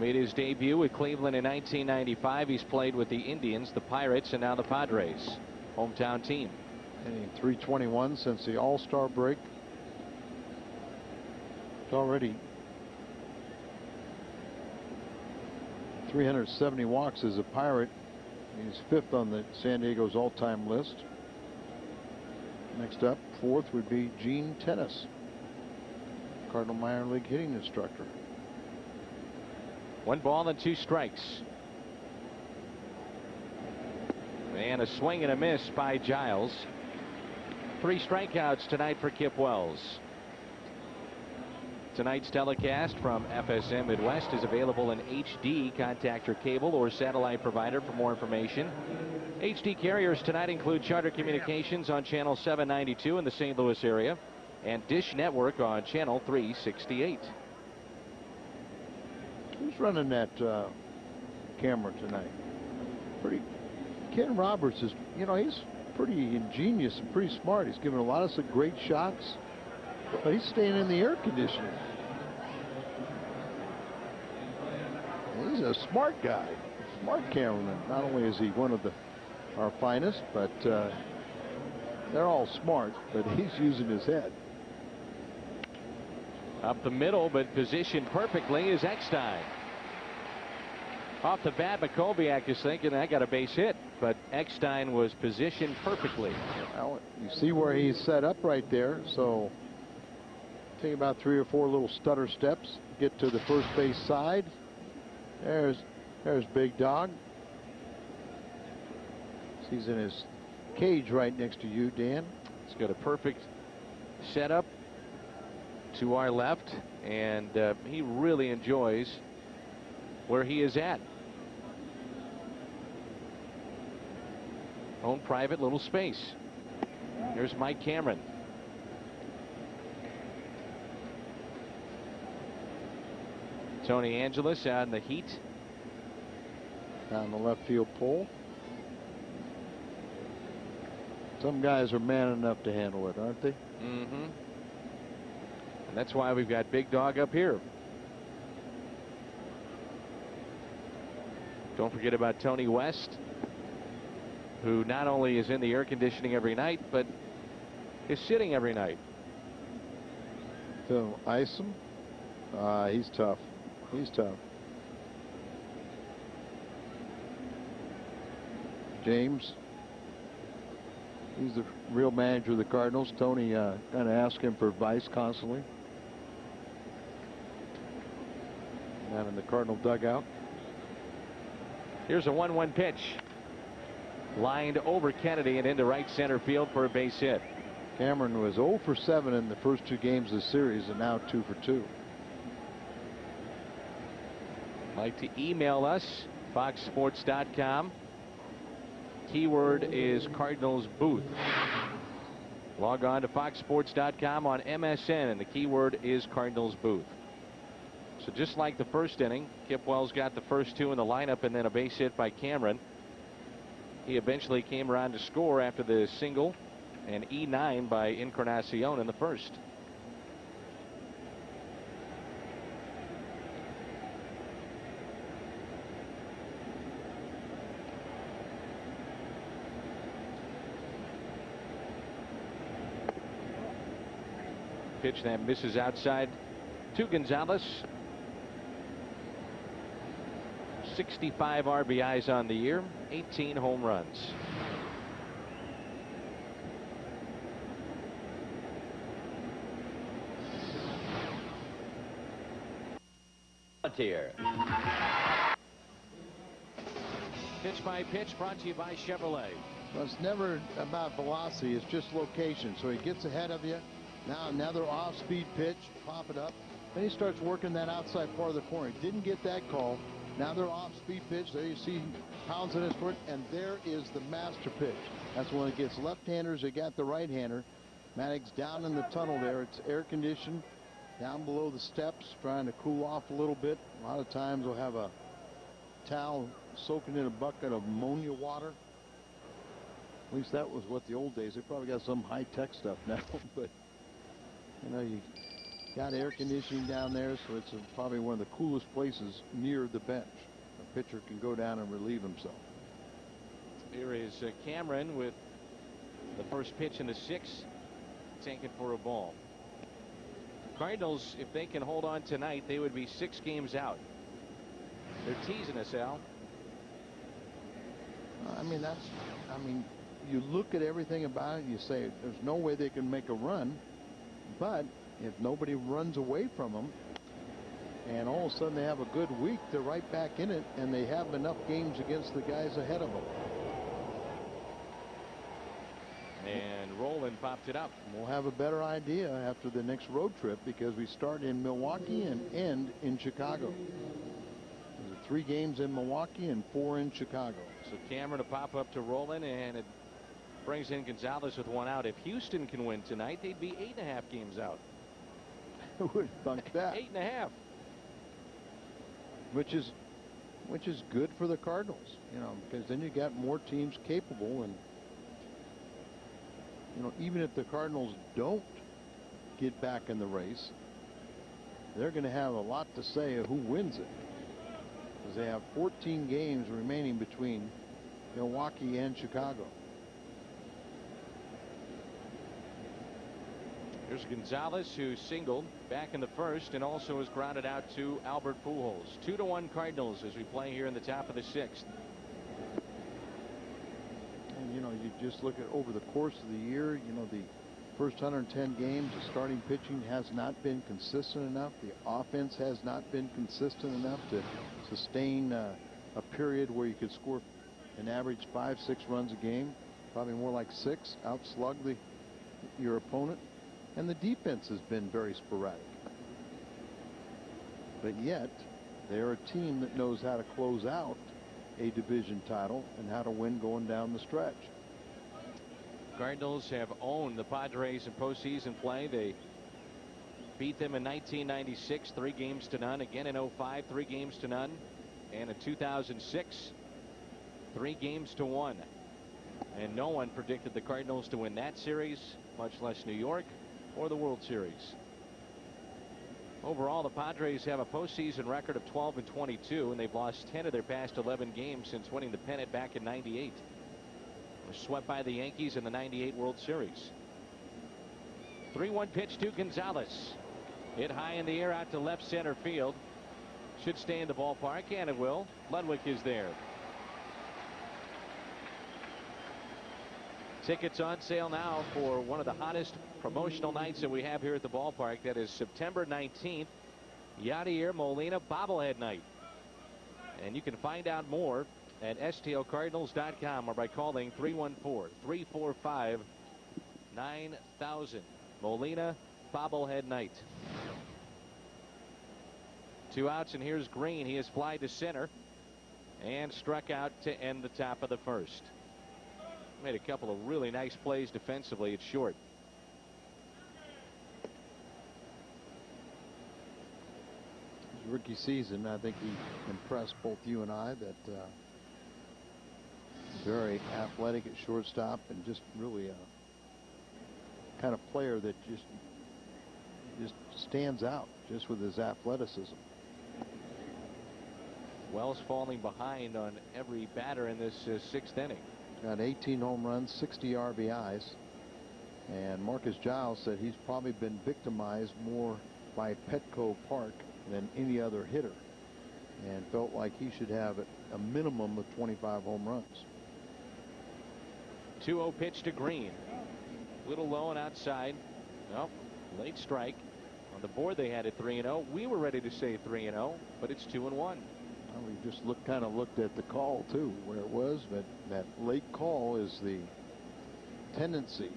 Made his debut with Cleveland in 1995. He's played with the Indians, the Pirates, and now the Padres, hometown team. Hitting .321 since the All-Star break. It's already 370 walks as a Pirate. He's fifth on the San Diego's all-time list. Next up, fourth would be Gene Tennis, Cardinal minor league hitting instructor. 1 ball and 2 strikes. And a swing and a miss by Giles. 3 strikeouts tonight for Kip Wells. Tonight's telecast from FSM Midwest is available in HD. Contact your cable or satellite provider for more information. HD carriers tonight include Charter Communications on channel 792 in the St. Louis area and Dish Network on channel 368. Who's running that camera tonight? Ken Roberts is, you know, he's pretty ingenious and pretty smart. He's given a lot of some great shots, but he's staying in the air conditioning. He's a smart guy, smart cameraman. Not only is he one of our finest, but they're all smart, but he's using his head. Up the middle, but positioned perfectly is Eckstein. Off the bat, Makoviak is thinking, I got a base hit, but Eckstein was positioned perfectly. Well, you see where he's set up right there, so take about 3 or 4 little stutter steps, get to the first base side. There's Big Dog. He's in his cage right next to you, Dan. He's got a perfect setup to our left, and he really enjoys where he is at. Own private little space. Here's Mike Cameron. Tony Angelis out in the heat. Down the left field pole. Some guys are man enough to handle it, aren't they? Mm-hmm. And that's why we've got Big Dog up here. Don't forget about Tony West, who not only is in the air conditioning every night, but is sitting every night. So Isom, he's tough. He's tough. James, he's the real manager of the Cardinals. Tony kind of asks him for advice constantly. down in the Cardinal dugout. Here's a 1-1 pitch. Lined over Kennedy and into right center field for a base hit. Cameron was 0 for 7 in the first 2 games of the series, and now 2 for 2. Like to email us, foxsports.com. Keyword is Cardinals booth. Log on to foxsports.com on MSN, and the keyword is Cardinals booth. So just like the first inning, Kip Wells got the first 2 in the lineup and then a base hit by Cameron. He eventually came around to score after the single and E9 by Encarnacion in the first. Pitch that misses outside to Gonzalez. 65 RBIs on the year, 18 home runs. Here. Pitch by pitch brought to you by Chevrolet. Well, it's never about velocity, it's just location. So he gets ahead of you. Now another off-speed pitch, pop it up. Then he starts working that outside part of the corner. He didn't get that call. Now they're off-speed pitch. There you see pounds in his foot, and there is the master pitch. That's when it gets left-handers. They got the right-hander. Maddux down in the tunnel there. It's air-conditioned down below the steps, trying to cool off a little bit. A lot of times they'll have a towel soaking in a bucket of ammonia water. At least that was what the old days. They probably got some high-tech stuff now, but you know, you got air conditioning down there, so it's probably one of the coolest places near the bench. A pitcher can go down and relieve himself. Here is Cameron with the first pitch in the 6th, taken for a ball. Cardinals, if they can hold on tonight, they would be 6 games out. They're teasing us, Al. I mean, you look at everything about it, you say there's no way they can make a run, but if nobody runs away from them and all of a sudden they have a good week, they're right back in it, and they have enough games against the guys ahead of them. And Roland popped it up. We'll have a better idea after the next road trip, because we start in Milwaukee and end in Chicago. There's 3 games in Milwaukee and 4 in Chicago. So Cameron to pop up to Roland, and it brings in Gonzalez with 1 out. If Houston can win tonight, they'd be 8.5 games out. Who would have thunk that? 8.5. Which is good for the Cardinals, you know, because then you got more teams capable, and you know, even if the Cardinals don't get back in the race, they're going to have a lot to say of who wins it, because they have 14 games remaining between Milwaukee and Chicago. Here's Gonzalez, who singled back in the first and also was grounded out to Albert Pujols. 2-1 Cardinals as we play here in the top of the 6th. And you know, you just look at over the course of the year, you know, the first 110 games, the starting pitching has not been consistent enough. The offense has not been consistent enough to sustain a period where you could score an average 5-6 runs a game, probably more like 6, outslug your opponent. And the defense has been very sporadic. But yet, they're a team that knows how to close out a division title and how to win going down the stretch. Cardinals have owned the Padres in postseason play. They beat them in 1996, 3-0. Again in 05, 3-0. And in 2006, 3-1. And no one predicted the Cardinals to win that series, much less New York or the World Series. Overall, the Padres have a postseason record of 12-22, and they've lost 10 of their past 11 games since winning the pennant back in '98. Were swept by the Yankees in the '98 World Series. 3-1 pitch to Gonzalez. Hit high in the air out to left center field. Should stay in the ballpark, and it will. Ludwig is there. Tickets on sale now for one of the hottest promotional nights that we have here at the ballpark. That is September 19th Yadier Molina bobblehead night. And you can find out more at STLCardinals.com or by calling 314-345-9000. Molina bobblehead night. 2 outs, and here's Green. He has flied to center and struck out to end the top of the first. Made a couple of really nice plays defensively at short. His rookie season, I think he impressed both you and I that very athletic at shortstop and just really a kind of player that just stands out just with his athleticism. Wells falling behind on every batter in this 6th inning. Got 18 home runs, 60 RBIs, and Marcus Giles said he's probably been victimized more by Petco Park than any other hitter, and felt like he should have a minimum of 25 home runs. 2-0 pitch to Green. Little low and outside. Well, late strike. On the board they had it 3-0. We were ready to say 3-0, but it's 2-1. Well, we just kind of looked at the call too, where it was, but that late call is the tendency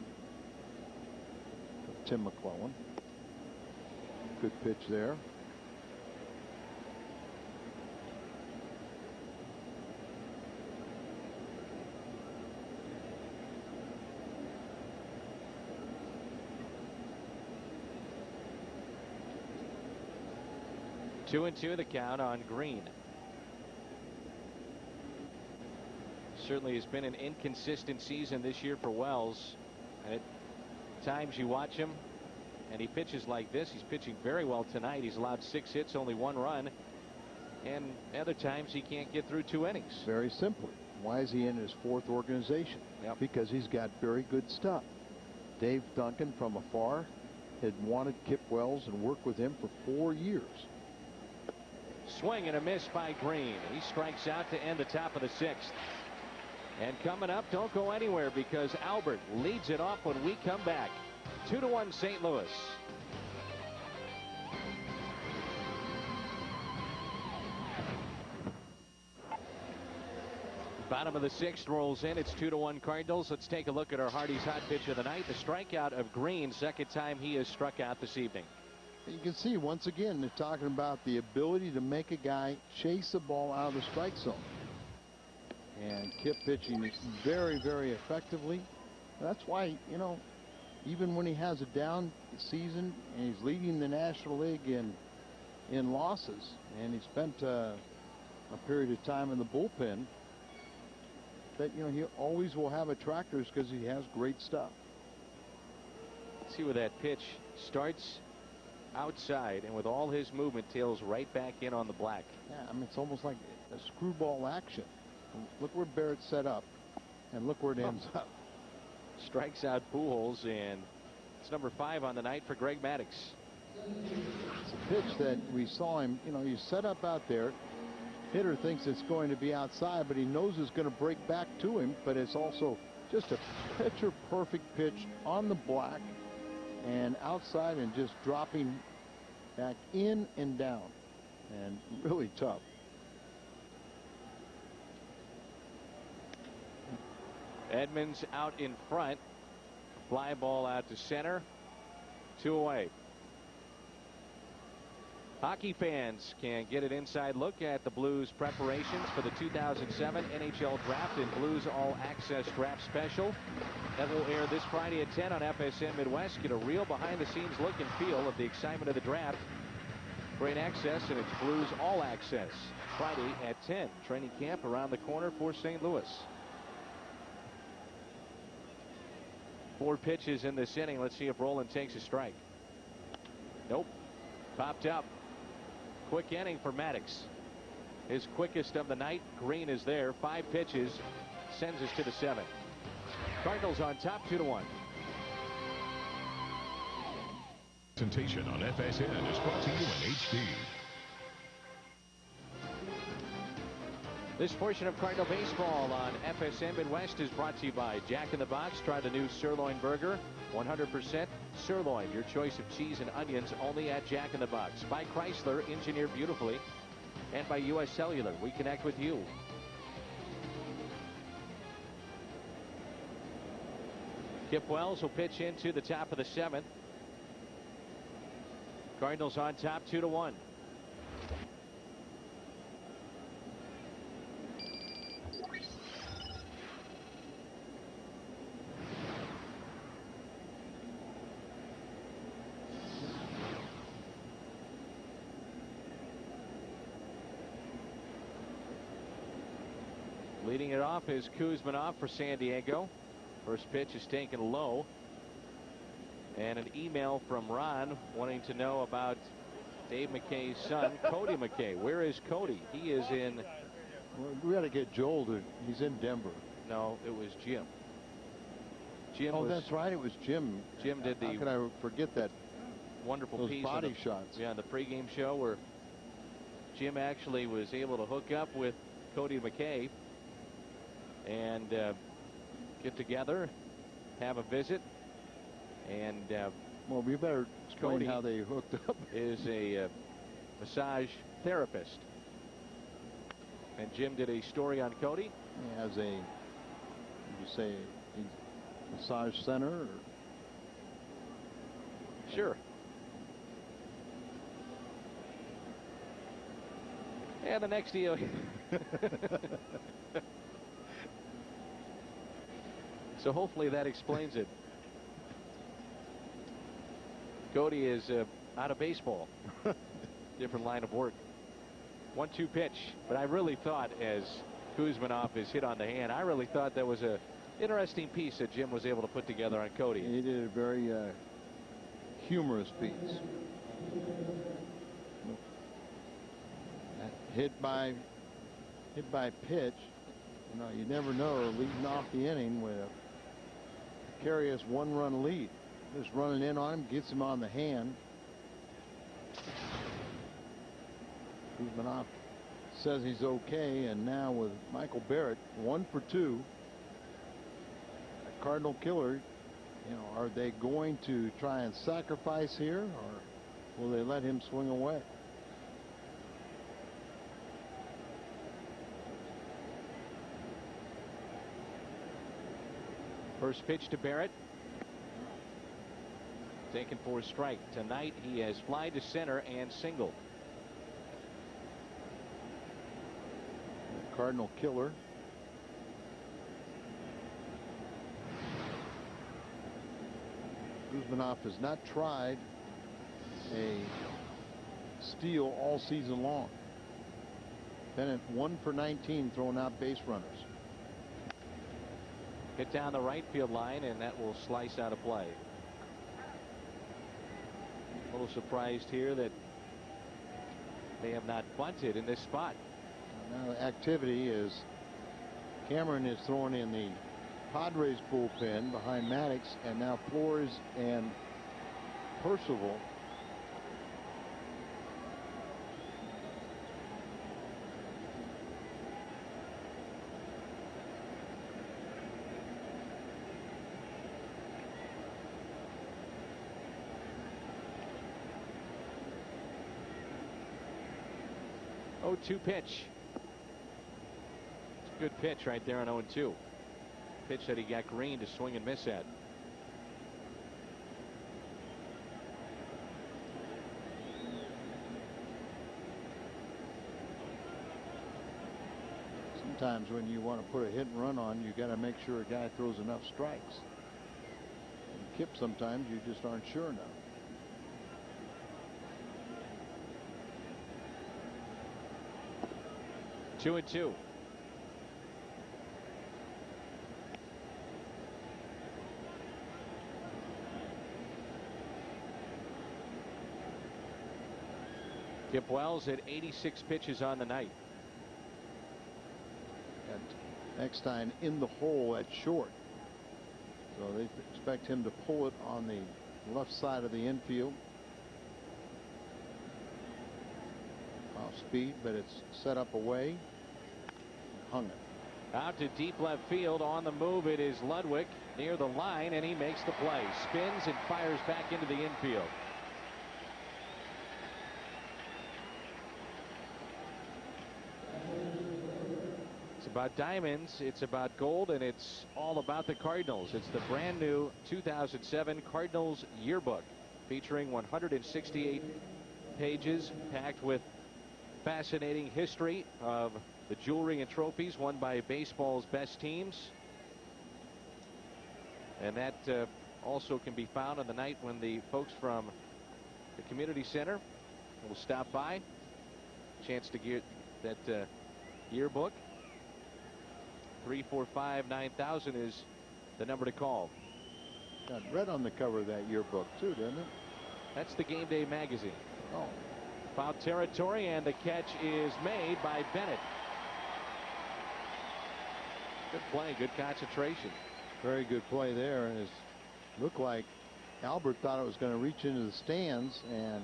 of Tim McClellan. Good pitch there. Two and two the count on Green. Certainly has been an inconsistent season this year for Wells, and at times you watch him and he pitches like this. He's pitching very well tonight. He's allowed 6 hits, only 1 run, and other times he can't get through 2 innings. Very simply, why is he in his 4th organization? Yep. Because he's got very good stuff. Dave Duncan from afar had wanted Kip Wells and worked with him for 4 years. Swing and a miss by Green. He strikes out to end the top of the 6th. And coming up, don't go anywhere, because Albert leads it off when we come back. 2-1 St. Louis. Bottom of the 6th rolls in. It's 2-1 Cardinals. Let's take a look at our Hardy's hot pitch of the night. The strikeout of Green, 2nd time he has struck out this evening. You can see once again they're talking about the ability to make a guy chase the ball out of the strike zone. And Kip pitching very, very effectively. That's why, you know, even when he has a down season and he's leading the National League in losses, and he spent a period of time in the bullpen, that, you know, he always will have attractors because he has great stuff. See where that pitch starts outside, and with all his movement, tails right back in on the black. Yeah, I mean, it's almost like a screwball action. Look where Barrett's set up, and look where it ends up. Strikes out Pujols, and it's number 5 on the night for Greg Maddux. It's a pitch that we saw him, you know, he's set up out there. Hitter thinks it's going to be outside, but he knows it's going to break back to him, but it's also just a picture perfect pitch on the black and outside, and just dropping back in and down, and really tough. Edmonds out in front. Fly ball out to center. 2 away. Hockey fans can get an inside look at the Blues preparations for the 2007 NHL Draft and Blues All Access Draft Special. That will air this Friday at 10 on FSN Midwest. Get a real behind-the-scenes look and feel of the excitement of the draft. Great access, and it's Blues All Access. Friday at 10. Training camp around the corner for St. Louis. 4 pitches in this inning. Let's see if Roland takes a strike. Nope. Popped up. Quick inning for Maddux. His quickest of the night. Green is there. 5 pitches. Sends us to the 7th. Cardinals on top 2-1. Presentation on FSN is brought to you in HD. This portion of Cardinal Baseball on FSM Midwest is brought to you by Jack in the Box. Try the new sirloin burger. 100% sirloin. Your choice of cheese and onions only at Jack in the Box. By Chrysler, engineered beautifully. And by U.S. Cellular. We connect with you. Kip Wells will pitch into the top of the 7th. Cardinals on top 2-1. Leading it off is Kuzmanov for San Diego. First pitch is taken low. And an email from Ron wanting to know about Dave McKay's son, Cody McKay. Where is Cody? He is in. Well, we got to get Joel. He's in Denver. No, it was Jim. Jim. Oh, that's right. It was Jim. Jim did the. How could I forget that? Wonderful Those piece. Body shots. Yeah, the pregame show where Jim actually was able to hook up with Cody McKay and get together, have a visit, and well, we better explain Cody how they hooked up. Is a massage therapist, and Jim did a story on Cody. He has a, would you say, a massage center? Or? Sure. And the next deal. So hopefully that explains it. Cody is out of baseball. Different line of work. 1-2 pitch. But I really thought, as Kuzmanov is hit on the hand, I really thought that was a interesting piece that Jim was able to put together on Cody. He did a very humorous piece. Hit by pitch. You know, you never know, leading off the inning with a precarious 1-run lead. Just running in on him, gets him on the hand. Kuzmanov says he's okay, and now with Michael Barrett 1 for 2, a Cardinal killer. You know, are they going to try and sacrifice here, or will they let him swing away? First pitch to Barrett. Taken for a strike. Tonight he has fly to center and single. Cardinal killer. Kuzmanov has not tried a steal all season long. Bennett 1 for 19 throwing out base runners. Hit down the right field line, and that will slice out of play. A little surprised here that they have not bunted in this spot. Now the activity is Cameron is throwing in the Padres bullpen behind Maddux, and now Flores and Percival. Oh, 2 pitch. It's a good pitch right there on 0-2. Pitch that he got Green to swing and miss at. Sometimes when you want to put a hit and run on, you got to make sure a guy throws enough strikes. And Kip, sometimes you just aren't sure enough. Two and 2. Kip Wells at 86 pitches on the night. And Eckstein in the hole at short. So they expect him to pull it on the left side of the infield. Off speed, but it's set up away. hung it. Out to deep left field. On the move, it is Ludwig near the line, and he makes the play. Spins and fires back into the infield. It's about diamonds, it's about gold, and it's all about the Cardinals. It's the brand new 2007 Cardinals yearbook, featuring 168 pages packed with fascinating history of the jewelry and trophies won by baseball's best teams. And that also can be found on the night when the folks from the community center will stop by. Chance to get that yearbook. 345-9000 is the number to call. Got red on the cover of that yearbook too, didn't it? That's the Game Day magazine. Oh. Foul territory, and the catch is made by Bennett. Good play, good concentration. Very good play there, and it looked like Albert thought it was going to reach into the stands, and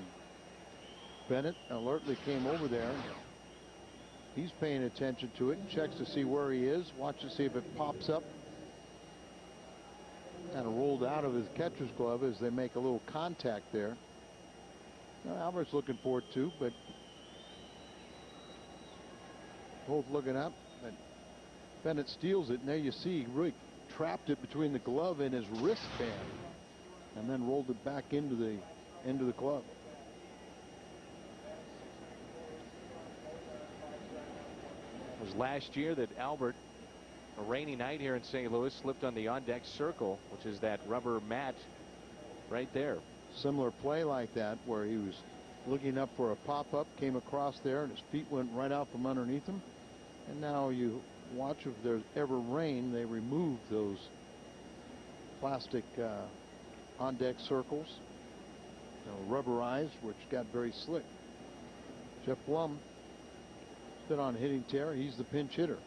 Bennett alertly came over there. He's paying attention to it, checks to see where he is, watches to see if it pops up. Kind of rolled out of his catcher's glove as they make a little contact there. Now, Albert's looking for it too, but both looking up. But Bennett steals it, and there you see he really trapped it between the glove and his wristband, and then rolled it back into the glove. It was last year that Albert, a rainy night here in St. Louis, slipped on the on-deck circle, which is that rubber mat right there. Similar play like that, where he was looking up for a pop-up, came across there, and his feet went right out from underneath him. And now you watch, if there's ever rain, they remove those plastic on-deck circles, rubberized, which got very slick. Jeff Blum been on hitting tear. He's the pinch hitter.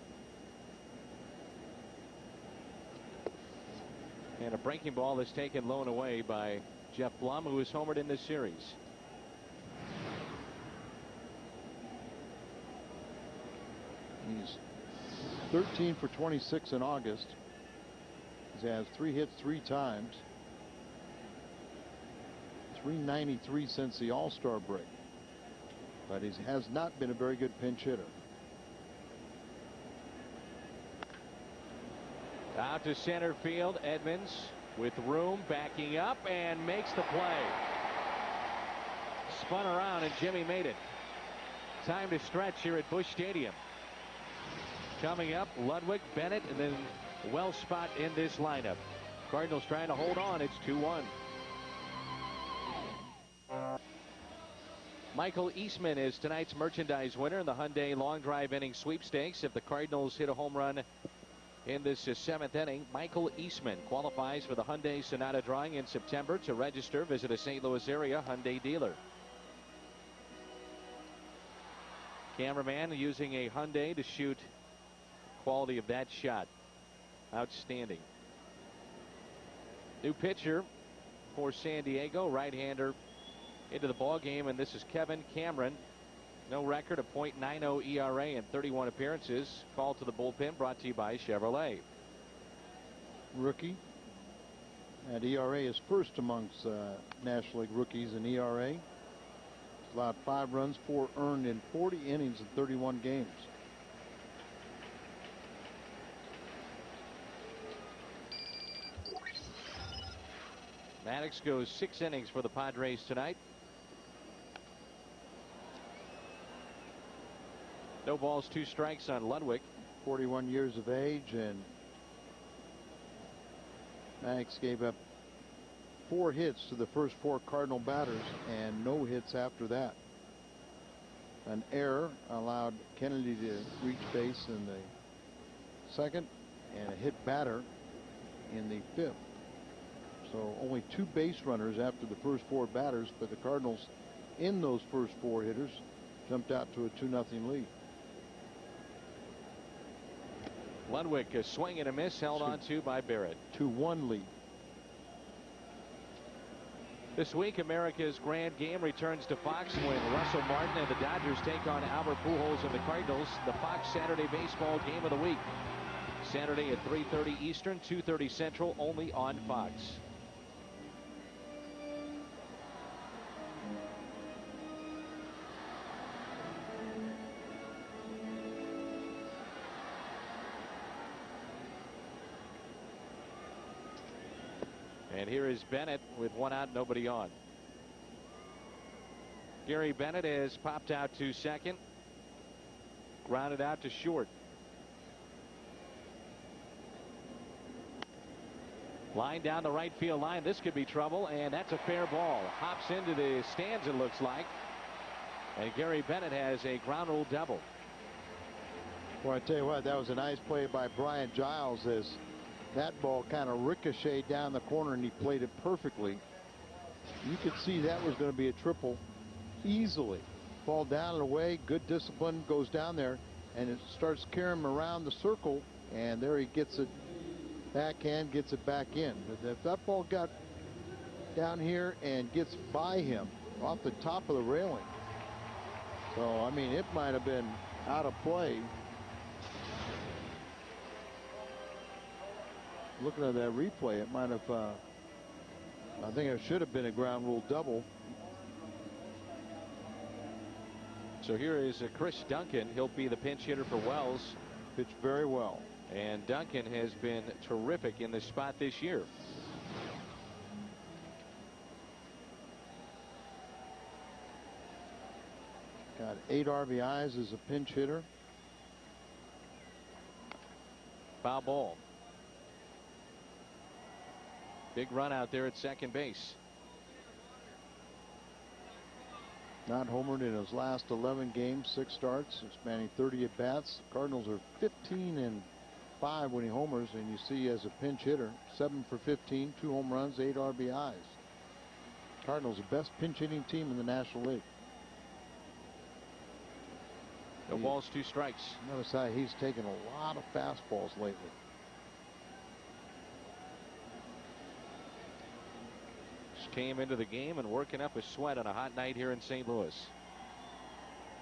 And a breaking ball that's taken low and away by Jeff Blum, who is homered in this series. He's 13 for 26 in August. He has 3 hits 3 times. 393 since the All-Star break. But he has not been a very good pinch hitter. Out to center field, Edmonds with room, backing up, and makes the play. Spun around, and Jimmy made it. Time to stretch here at Busch Stadium. Coming up, Ludwig, Bennett, and then well spot in this lineup. Cardinals trying to hold on. It's 2-1. Michael Eastman is tonight's merchandise winner in the Hyundai Long Drive Inning Sweepstakes. If the Cardinals hit a home run in this 7th inning, Michael Eastman qualifies for the Hyundai Sonata drawing in September. To register, visit a St. Louis area Hyundai dealer. Cameraman using a Hyundai to shoot quality of that shot. Outstanding. New pitcher for San Diego, right-hander into the ball game, and this is Kevin Cameron. No record, a .90 ERA in 31 appearances. Call to the bullpen brought to you by Chevrolet. Rookie. That ERA is first amongst National League rookies in ERA. Allowed 5 runs, 4 earned in 40 innings in 31 games. Maddux goes 6 innings for the Padres tonight. No balls, 2 strikes on Ludwig. 41 years of age, and Maddux gave up 4 hits to the first 4 Cardinal batters and no hits after that. An error allowed Kennedy to reach base in the 2nd and a hit batter in the 5th. So only 2 base runners after the first 4 batters, but the Cardinals in those first 4 hitters jumped out to a 2-0 lead. Ludwig, a swing and a miss, held on to by Barrett. 2-1 lead. This week, America's Grand Game returns to Fox when Russell Martin and the Dodgers take on Albert Pujols and the Cardinals. The Fox Saturday Baseball Game of the Week. Saturday at 3:30 Eastern, 2:30 Central, only on Fox. And here is Bennett with one out, nobody on. Gary Bennett has popped out to second. Grounded out to short. Line down the right field line. This could be trouble, and that's a fair ball. Hops into the stands, it looks like. And Gary Bennett has a ground rule double. Well, I tell you what, that was a nice play by Brian Giles as that ball kind of ricocheted down the corner and he played it perfectly. You could see that was going to be a triple easily. Ball down and away, good discipline, goes down there and it starts carrying him around the circle, and there he gets it backhand, gets it back in. But if that ball got down here and gets by him off the top of the railing, so I mean it might have been out of play. Looking at that replay, it might have, I think it should have been a ground rule double. So here is Chris Duncan. He'll be the pinch hitter for Wells. Pitched very well. And Duncan has been terrific in this spot this year. Got 8 RBIs as a pinch hitter. Foul ball. Big run out there at second base. Not homered in his last 11 games, 6 starts, spanning 30 at bats. Cardinals are 15-5 when he homers, and you see as a pinch hitter, 7 for 15, 2 home runs, 8 RBIs. Cardinals the best pinch hitting team in the National League. No balls, 2 strikes. Notice how he's taken a lot of fastballs lately. Came into the game and working up a sweat on a hot night here in St. Louis.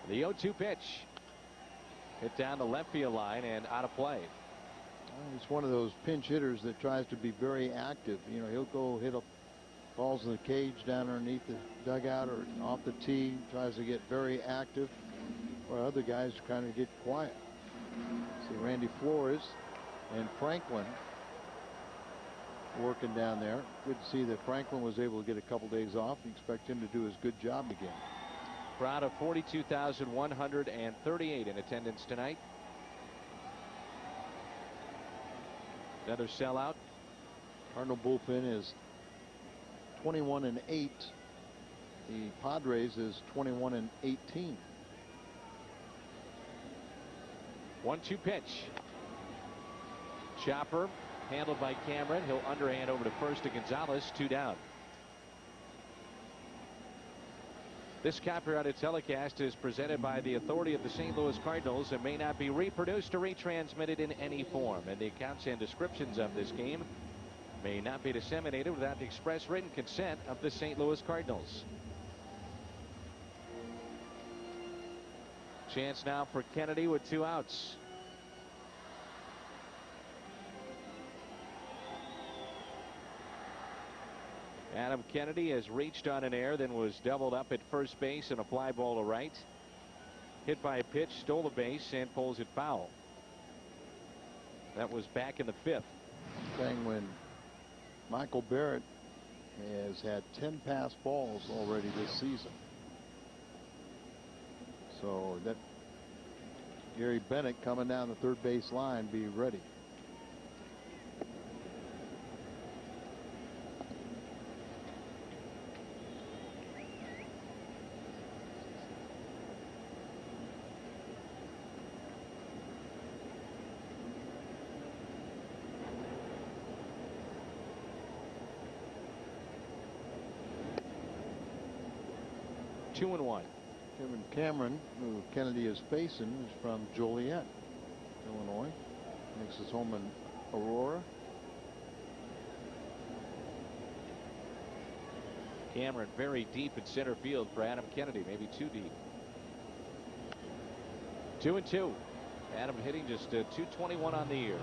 The 0-2 pitch. Hit down the left field line and out of play. He's one of those pinch hitters that tries to be very active. You know, he'll go hit up balls in the cage down underneath the dugout or off the tee. Tries to get very active, while other guys kind of get quiet. See Randy Flores and Franklin working down there. Good to see that Franklin was able to get a couple days off. You expect him to do his good job again. Crowd of 42,138 in attendance tonight. Another sellout. Cardinal bullpen is 21-8. The Padres is 21-18. 1-2 pitch. Chopper handled by Cameron. He'll underhand over to first to Gonzalez. 2 down. This copyrighted telecast is presented by the authority of the St. Louis Cardinals and may not be reproduced or retransmitted in any form. And the accounts and descriptions of this game may not be disseminated without the express written consent of the St. Louis Cardinals. Chance now for Kennedy with 2 outs. Adam Kennedy has reached on an error, then was doubled up at first base and a fly ball to right. Hit by a pitch, stole a base, and pulls it foul. That was back in the 5th. Thing when Michael Barrett has had 10 pass balls already this season. So that Gary Bennett coming down the third base line, be ready. Two and one. Kevin Cameron, who Kennedy is facing, is from Joliet, Illinois. Makes his home in Aurora. Cameron very deep in center field for Adam Kennedy, maybe too deep. 2-2. Adam hitting just 221 on the year.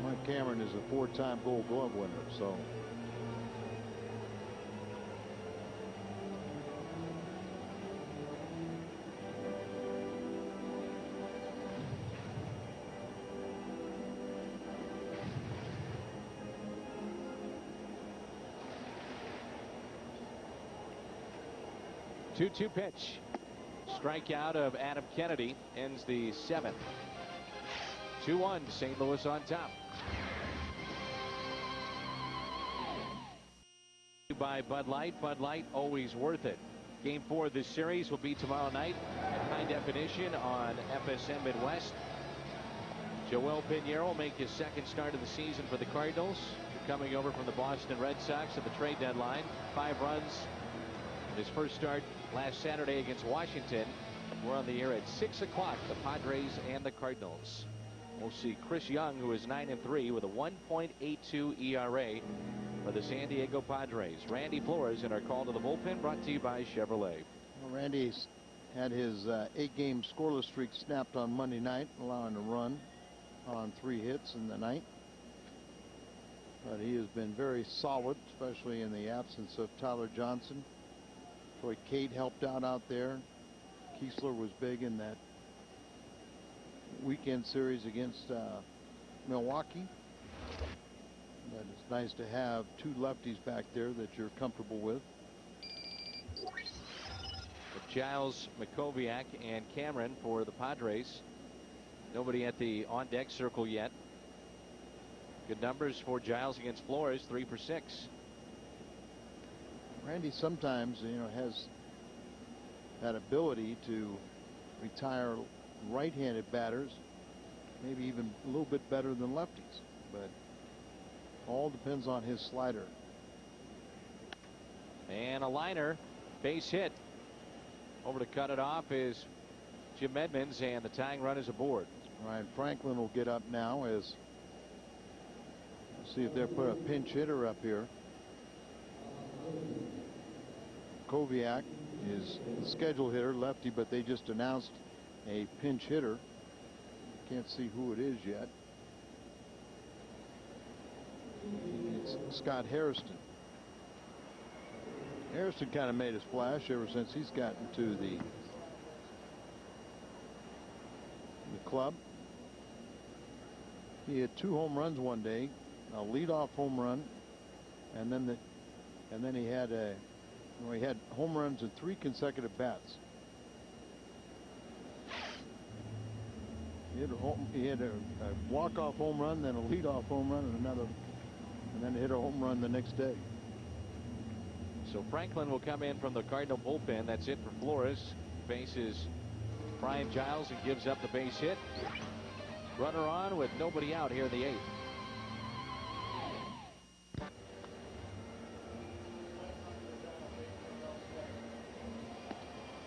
Mike Cameron is a 4-time Gold Glove winner, so. Two pitch. Strikeout of Adam Kennedy ends the 7th. 2-1, St. Louis on top. By Bud Light. Bud Light, always worth it. Game 4 of this series will be tomorrow night at high definition on FSM Midwest. Joel Pinheiro will make his second start of the season for the Cardinals. Coming over from the Boston Red Sox at the trade deadline. 5 runs. His first start last Saturday against Washington. We're on the air at 6 o'clock. The Padres and the Cardinals. We'll see Chris Young, who is 9-3 with a 1.82 ERA for the San Diego Padres. Randy Flores in our call to the bullpen, brought to you by Chevrolet. Well, Randy's had his 8-game scoreless streak snapped on Monday night, allowing a run on 3 hits in the night. But he has been very solid, especially in the absence of Tyler Johnson. Troy Cade helped out there. Kiesler was big in that weekend series against Milwaukee. But it's nice to have 2 lefties back there that you're comfortable with. Giles, Makoviak, and Cameron for the Padres. Nobody at the on-deck circle yet. Good numbers for Giles against Flores, 3 for 6. Randy sometimes, has that ability to retire right-handed batters, maybe even a little bit better than lefties, but all depends on his slider. And a liner, base hit. Over to cut it off is Jim Edmonds, and the tying run is aboard. Ryan Franklin will get up now as see if they'll put a pinch hitter up here. Koviak is the schedule hitter, lefty, but they just announced a pinch hitter. Can't see who it is yet. It's Scott Hairston. Hairston kind of made a splash ever since he's gotten to the club. He had 2 home runs one day, a leadoff home run, and then he had he had home runs in 3 consecutive bats. He had a walk-off home run, then a leadoff home run, and then hit a home run the next day. So Franklin will come in from the Cardinal bullpen. That's it for Flores. Faces Brian Giles and gives up the base hit. Runner on with nobody out here in the 8th.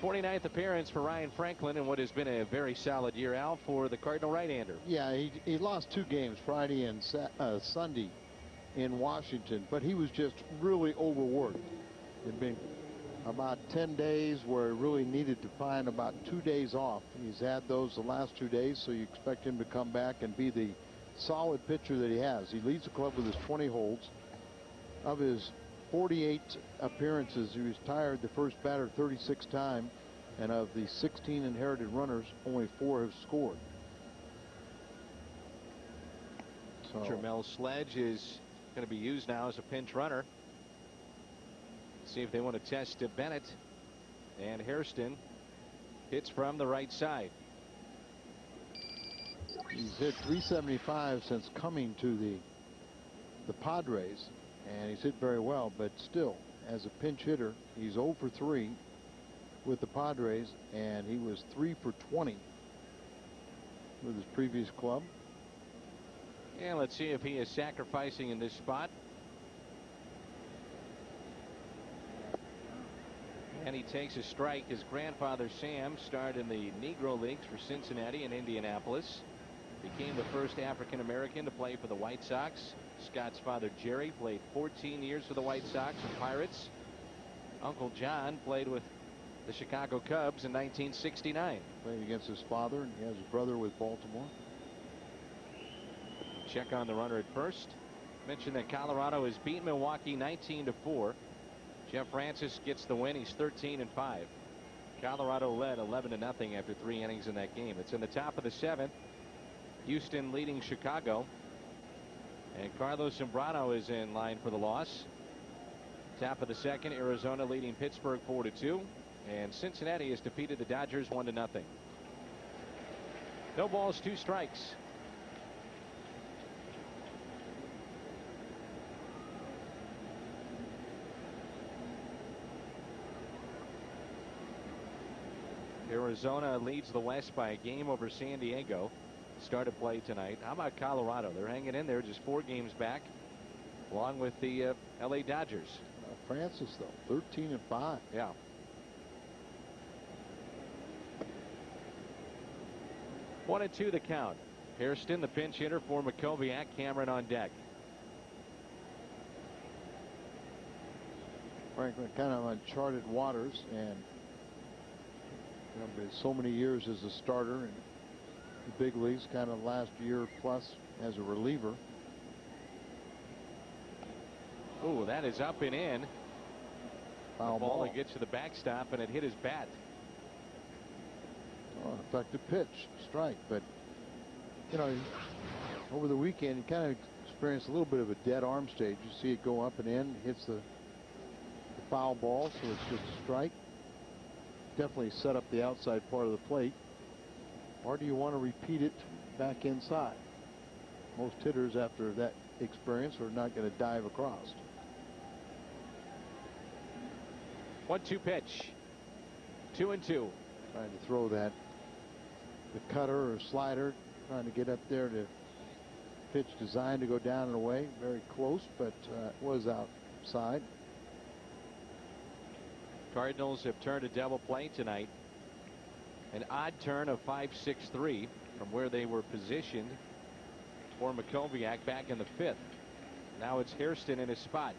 '49th appearance for Ryan Franklin in what has been a very solid year, Al, for the Cardinal right-hander. Yeah, he lost 2 games, Friday and Sunday in Washington, but he was just really overworked. It'd been about 10 days where he really needed to find about 2 days off. He's had those the last 2 days, so you expect him to come back and be the solid pitcher that he has. He leads the club with his 20 holds. Of his 48 appearances, he retired the first batter 36 times, and of the 16 inherited runners, only 4 have scored. So Jermel Sledge is going to be used now as a pinch runner. See if they want to test Bennett. And Hairston hits from the right side. He's hit .375 since coming to the Padres, and he's hit very well, but still, as a pinch hitter, he's 0 for 3 with the Padres, and he was 3 for 20 with his previous club. And let's see if he is sacrificing in this spot. And he takes a strike. His grandfather Sam starred in the Negro Leagues for Cincinnati and Indianapolis. Became the first African-American to play for the White Sox. Scott's father Jerry played 14 years for the White Sox and Pirates. Uncle John played with the Chicago Cubs in 1969. Played against his father, and he has a brother with Baltimore. Check on the runner at first. Mentioned that Colorado has beaten Milwaukee 19-4. Jeff Francis gets the win. He's 13-5. Colorado led 11-0 after 3 innings in that game. It's in the top of the 7th. Houston leading Chicago. And Carlos Zambrano is in line for the loss. Top of the 2nd, Arizona leading Pittsburgh 4-2. And Cincinnati has defeated the Dodgers 1-0. No balls, 2 strikes. Arizona leads the West by a game over San Diego. Started play tonight. How about Colorado? They're hanging in there, just 4 games back, along with the LA Dodgers. Francis, though, 13-5. Yeah. One and 2 the count. Hairston, the pinch hitter for Makoviak. Cameron on deck. Franklin kind of uncharted waters, and been so many years as a starter in the big leagues, kind of last year plus as a reliever. Oh, that is up and in. Foul the ball ball. That gets to the backstop, and it hit his bat. Oh, an effective pitch, strike. But you know, over the weekend, you kind of experienced a little bit of a dead arm stage. You see it go up and in, hits the foul ball, so it's just a strike. Definitely set up the outside part of the plate. Or do you want to repeat it back inside? Most hitters after that experience are not going to dive across. 1-2 pitch. 2-2. Trying to throw that, the cutter or slider, trying to get up there to pitch designed to go down and away. Very close, but it was outside. Cardinals have turned a double play tonight. An odd turn of 5-6-3 from where they were positioned for Makoviak back in the 5th. Now it's Hairston in his spot.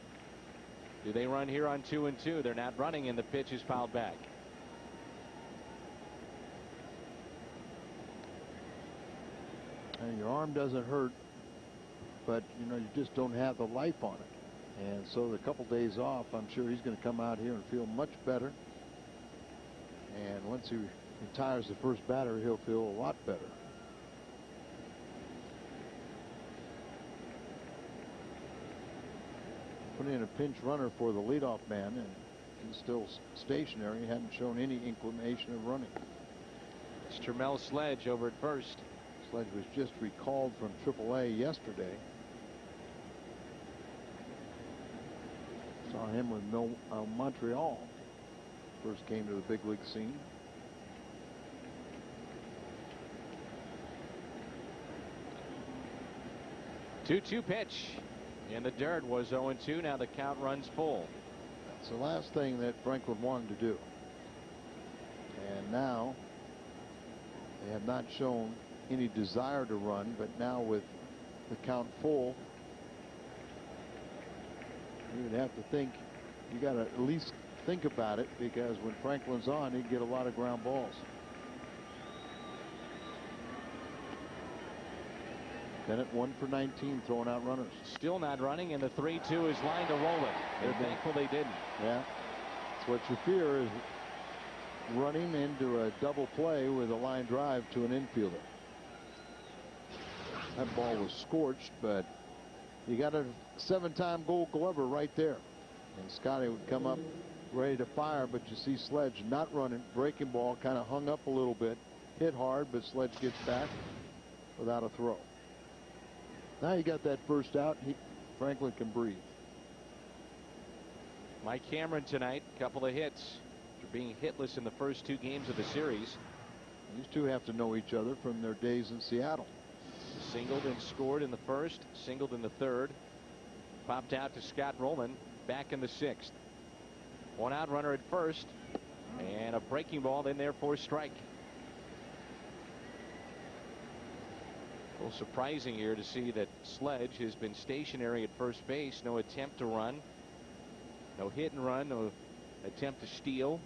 Do they run here on 2-2? They're not running, and the pitch is fouled back. And your arm doesn't hurt, but you know, you just don't have the life on it. And so the couple days off, I'm sure he's going to come out here and feel much better. And once he retires the first batter, he'll feel a lot better. Put in a pinch runner for the leadoff man, and he's still stationary. He hadn't shown any inclination of running. It's Termel Sledge over at first. Sledge was just recalled from AAA yesterday. Saw him with Montreal. First came to the big league scene. Two-two pitch. And the dirt was 0-2. Now the count runs full. That's the last thing that Franklin wanted to do. And now they have not shown any desire to run, but now with the count full, you would have to think, you got to at least think about it, because when Franklin's on, he'd get a lot of ground balls. Bennett 1 for 19, throwing out runners. Still not running, and the 3-2 is lined to roll it. They're thankful they didn't. Yeah, that's what you fear, is running into a double play with a line drive to an infielder. That ball was scorched, but you got a 7-time Gold Glover right there. And Scotty would come up ready to fire, but you see Sledge not running. Breaking ball kind of hung up a little bit. Hit hard, but Sledge gets back without a throw. Now you got that first out. Franklin can breathe. Mike Cameron tonight, couple of hits after being hitless in the first 2 games of the series. These two have to know each other from their days in Seattle. Singled and scored in the first, singled in the 3rd. Popped out to Scott Rowland back in the 6th. 1 out runner at first, and a breaking ball in there for a strike. A little surprising here to see that Sledge has been stationary at first base. No attempt to run. No hit and run. No attempt to steal.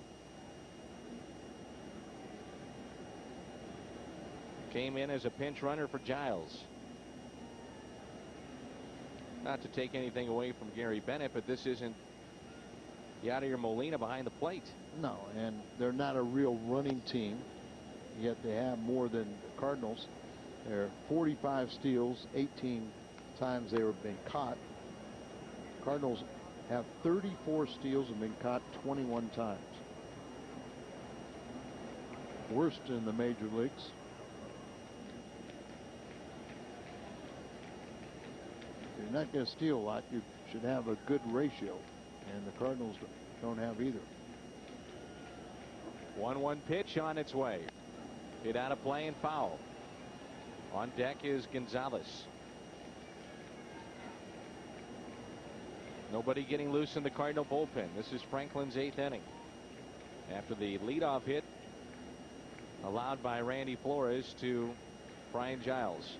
Came in as a pinch runner for Giles. Not to take anything away from Gary Bennett, but this isn't Yadier Molina behind the plate. No, and they're not a real running team, yet they have more than the Cardinals. They're 45 steals, 18 times they were being caught. Cardinals have 34 steals and been caught 21 times. Worst in the major leagues. If you're not going to steal a lot, you should have a good ratio, and the Cardinals don't have either. 1-1 pitch on its way. Hit out of play and foul. On deck is Gonzalez. Nobody getting loose in the Cardinal bullpen. This is Franklin's 8th inning. After the leadoff hit allowed by Randy Flores to Brian Giles.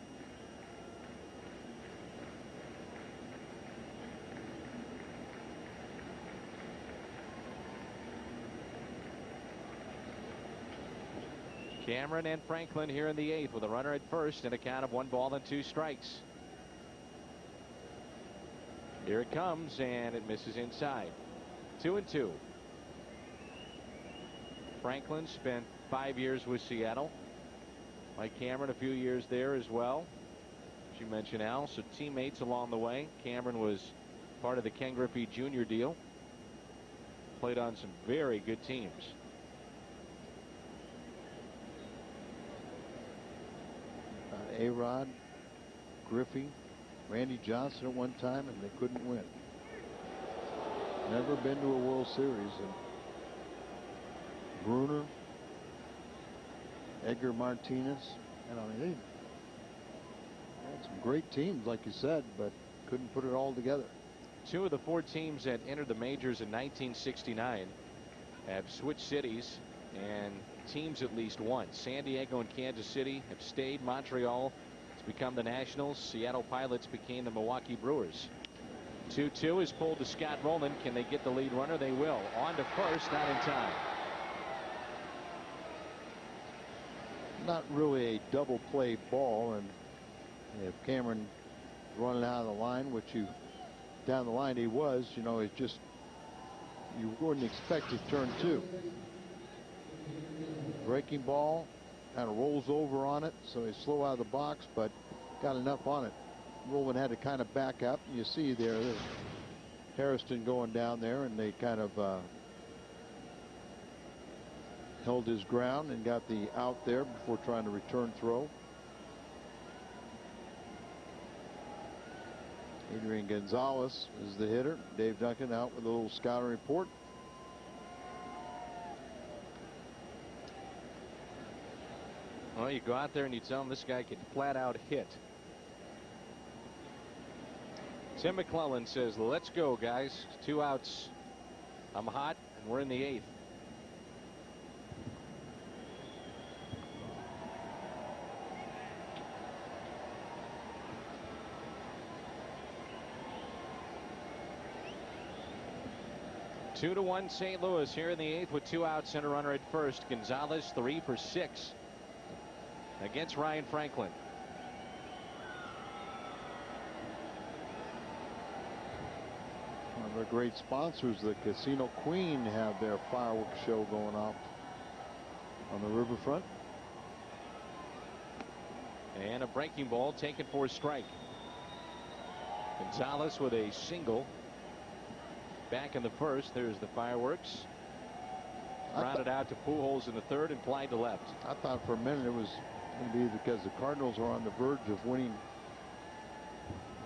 Cameron and Franklin here in the 8th with a runner at first and a count of 1 ball and 2 strikes. Here it comes, and it misses inside. 2-2. Franklin spent 5 years with Seattle. Mike Cameron a few years there as well. As you mentioned, Al, so teammates along the way. Cameron was part of the Ken Griffey Jr. deal. Played on some very good teams. A-Rod, Griffey, Randy Johnson at one time, and they couldn't win. Never been to a World Series. And Bruner, Edgar Martinez, and I mean, they had some great teams, like you said, but couldn't put it all together. 2 of the 4 teams that entered the majors in 1969 have switched cities, and teams at least once. San Diego and Kansas City have stayed. Montreal has become the Nationals. Seattle Pilots became the Milwaukee Brewers. 2-2 is pulled to Scott Rowland. Can they get the lead runner? They will. On to first, not in time. Not really a double play ball, and if Cameron running out of the line, which you down the line he was, you know, it just, you wouldn't expect it turn 2. Breaking ball, kind of rolls over on it, so he's slow out of the box, but got enough on it. Rowland had to kind of back up. You see there's Harrison going down there, and they kind of held his ground and got the out there before trying to return throw. Adrian Gonzalez is the hitter. Dave Duncan out with a little scouting report. Well, you go out there and you tell him this guy can flat out hit. Tim McClellan says, let's go, guys. 2 outs. I'm hot, and we're in the 8th. Two to 1 St. Louis here in the 8th with 2 outs and a runner at first. Gonzalez 3 for 6 against Ryan Franklin. One of their great sponsors, the Casino Queen, have their fireworks show going off on the riverfront. And a breaking ball taken for a strike. Gonzalez with a single. Back in the first, there's the fireworks. Rounded out to Pujols in the 3rd and fly to left. I thought for a minute it was going to be because the Cardinals are on the verge of winning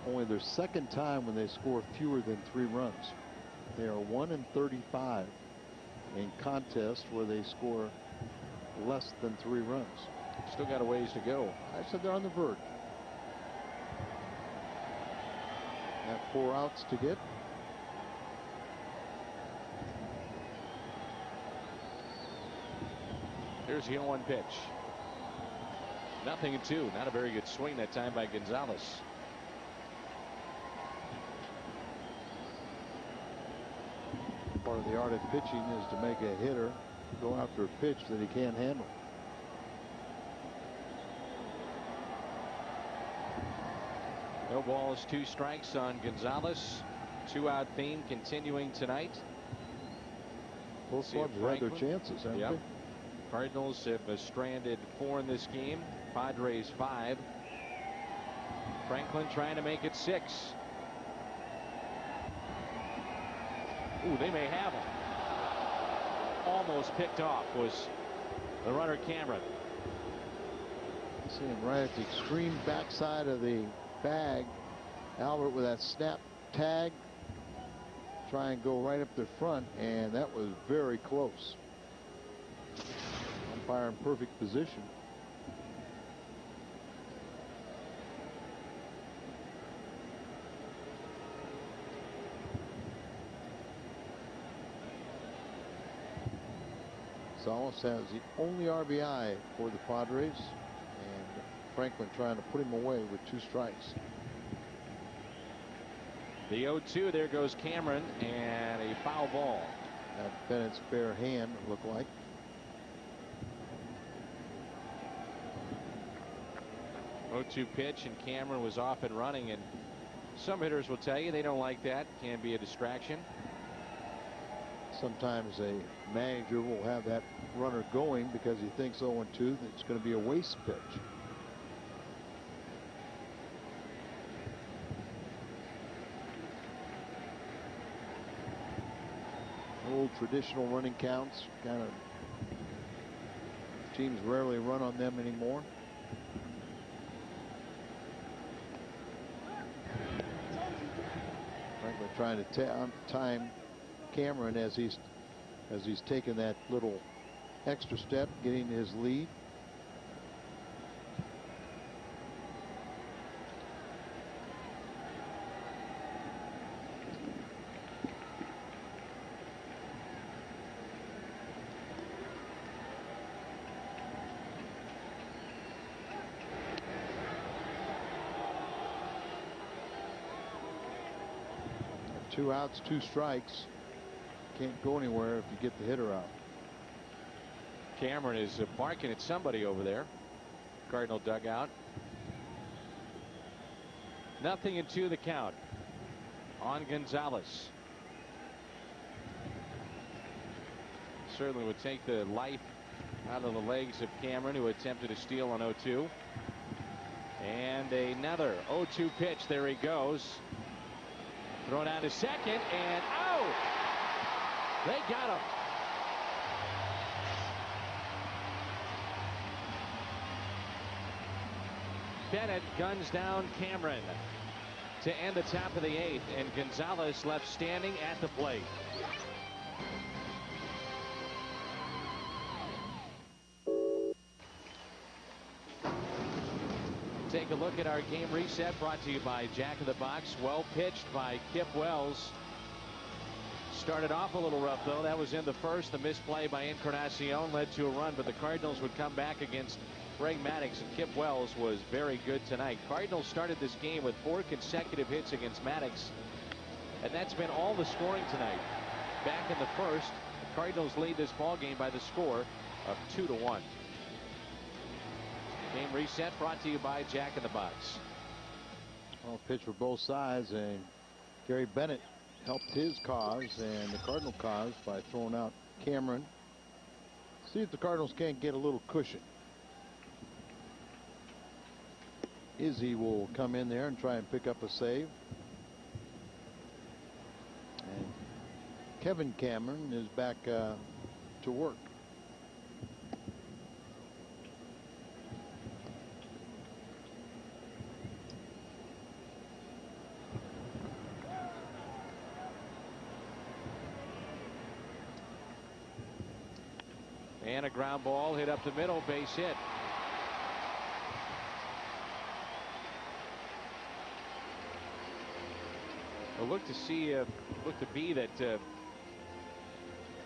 only their 2nd time when they score fewer than 3 runs. They are 1-35 in contests where they score less than 3 runs. Still got a ways to go. I said they're on the verge. Have 4 outs to get. Here's the 0-1 pitch. 0-2. Not a very good swing that time by Gonzalez. Part of the art of pitching is to make a hitter go after a pitch that he can't handle. No balls, 2 strikes on Gonzalez. 2-out theme continuing tonight. Both clubs have had their chances, haven't they? Cardinals have stranded 4 in this game. Padres 5. Franklin trying to make it 6. Ooh, they may have him. Almost picked off was the runner Cameron. See him right at the extreme backside of the bag. Albert with that snap tag. Try and go right up the front, and that was very close. Umpire in perfect position. Gonzalez has the only RBI for the Padres, and Franklin trying to put him away with 2 strikes. The 0-2, there goes Cameron, and a foul ball. At Bennett's bare hand, looked like. O2 pitch, and Cameron was off and running, and some hitters will tell you they don't like that. Can be a distraction. Sometimes a manager will have that runner going because he thinks 0-2 that it's going to be a waste pitch. Old traditional running counts, kind of teams rarely run on them anymore. Franklin trying to time Cameron as he's taken that little extra step, getting his lead. Two outs, 2 strikes. Can't go anywhere if you get the hitter out. Cameron is barking at somebody over there. Cardinal dugout. 0-2 the count on Gonzalez. Certainly would take the life out of the legs of Cameron, who attempted to steal on 0-2. And another 0-2 pitch. There he goes. Thrown out to second, and out! They got him. Bennett guns down Cameron to end the top of the 8th, and Gonzalez left standing at the plate. Take a look at our game reset, brought to you by Jack in the Box. Well pitched by Kip Wells. Started off a little rough, though. That was in the first. The misplay by Encarnacion led to a run, but the Cardinals would come back against Greg Maddux, and Kip Wells was very good tonight. Cardinals started this game with 4 consecutive hits against Maddux, and that's been all the scoring tonight. Back in the first, the Cardinals lead this ball game by the score of 2-1. Game reset brought to you by Jack in the Box. Well, pitch for both sides, and Gary Bennett helped his cause and the Cardinal cause by throwing out Cameron. See if the Cardinals can't get a little cushion. Izzy will come in there and try and pick up a save. And Kevin Cameron is back to work. And a ground ball hit up the middle, base hit. Well, look to be that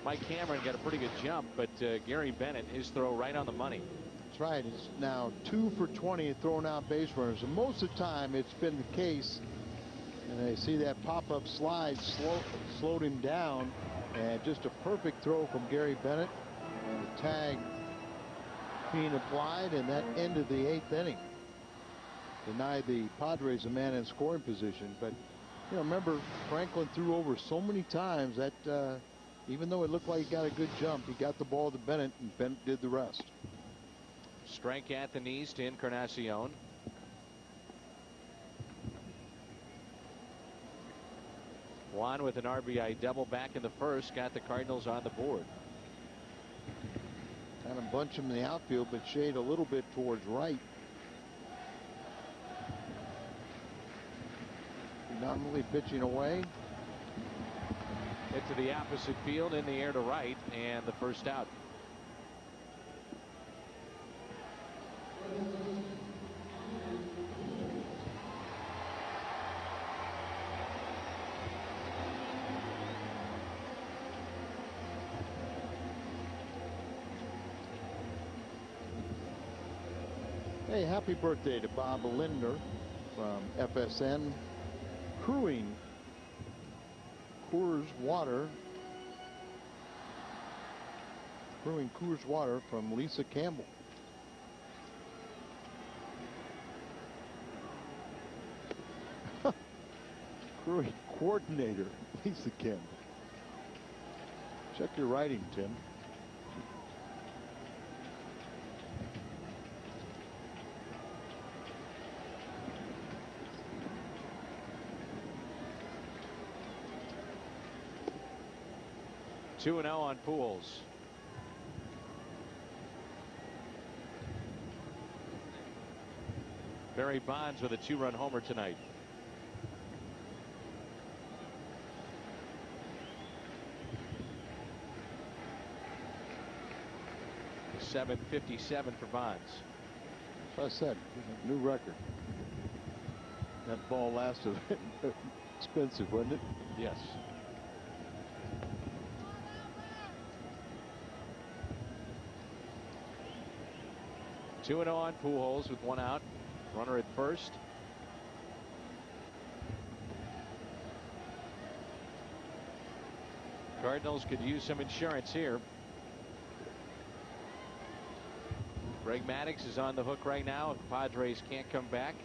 Mike Cameron got a pretty good jump, but Gary Bennett, his throw right on the money. That's right. He's now 2 for 20 throwing out base runners, and most of the time it's been the case. And they see that pop-up slide slowed him down, And just a perfect throw from Gary Bennett. And the tag being applied, and that ended the 8th inning. Denied the Padres a man in scoring position. But, you know, remember, Franklin threw over so many times that even though it looked like he got a good jump, he got the ball to Bennett, and Bennett did the rest. Strike at the knees to Encarnacion. Juan with an RBI double back in the first got the Cardinals on the board. Kind of bunch him in the outfield, but shade a little bit towards right. Predominantly pitching away. Hit to the opposite field, in the air to right, and the first out. Hey, happy birthday to Bob Linder from FSN, crewing Coors Water. Crewing Coors Water from Lisa Campbell. Crewing coordinator, Lisa Campbell. Check your writing, Tim. Two 2-0 on Pujols. Barry Bonds with a 2-run homer tonight. .757 for Bonds. As I said, new record. That ball lasted expensive, wasn't it? Yes. Two 2-0 on Pujols with one out. Runner at first. Cardinals could use some insurance here. Greg Maddux is on the hook right now if the Padres can't come back.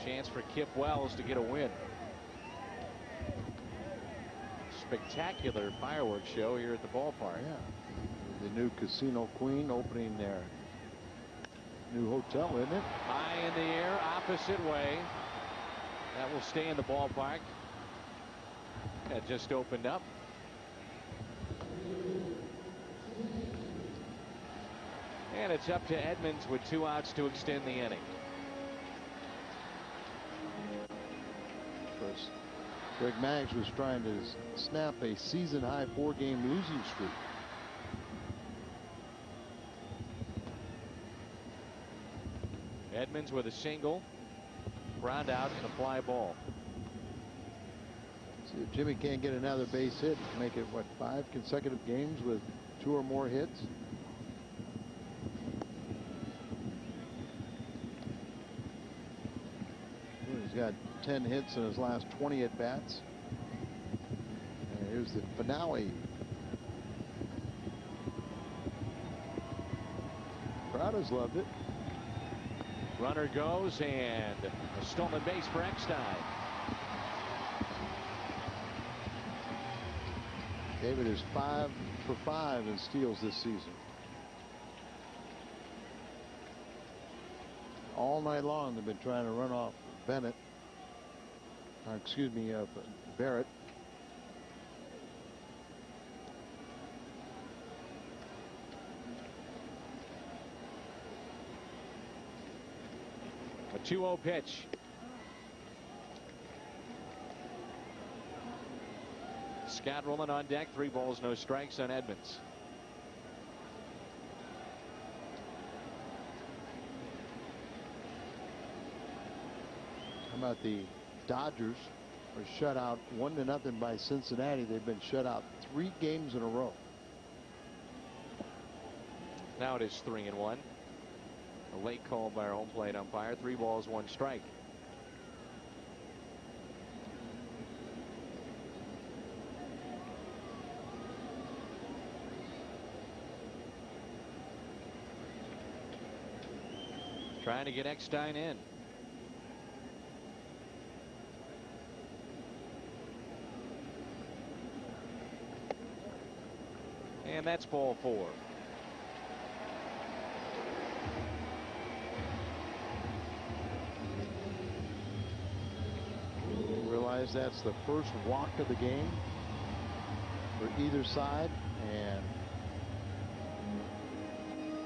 Chance for Kip Wells to get a win. Spectacular fireworks show here at the ballpark. Yeah. The new Casino Queen opening their new hotel, isn't it? High in the air, opposite way. That will stay in the ballpark. That just opened up. And it's up to Edmonds with 2 outs to extend the inning. Of course, Greg Maddux was trying to snap a season-high 4-game losing streak. Edmonds with a single, ground out, and a fly ball. See if Jimmy can't get another base hit, make it what, 5 consecutive games with 2 or more hits. He's got 10 hits in his last 20 at bats. And here's the finale. Crowd has loved it. Runner goes, and a stolen base for Eckstein. David is 5 for 5 in steals this season. All night long they've been trying to run off Bennett. Excuse me, Barrett. A 2-0 pitch. Scott rolling on deck. 3 balls, no strikes on Edmonds. How about the Dodgers are shut out 1-0 by Cincinnati. They've been shut out 3 games in a row. Now it is 3-1. A late call by our home plate umpire. 3 balls, 1 strike. Trying to get Eckstein in. And that's ball 4. You realize that's the first walk of the game for either side, and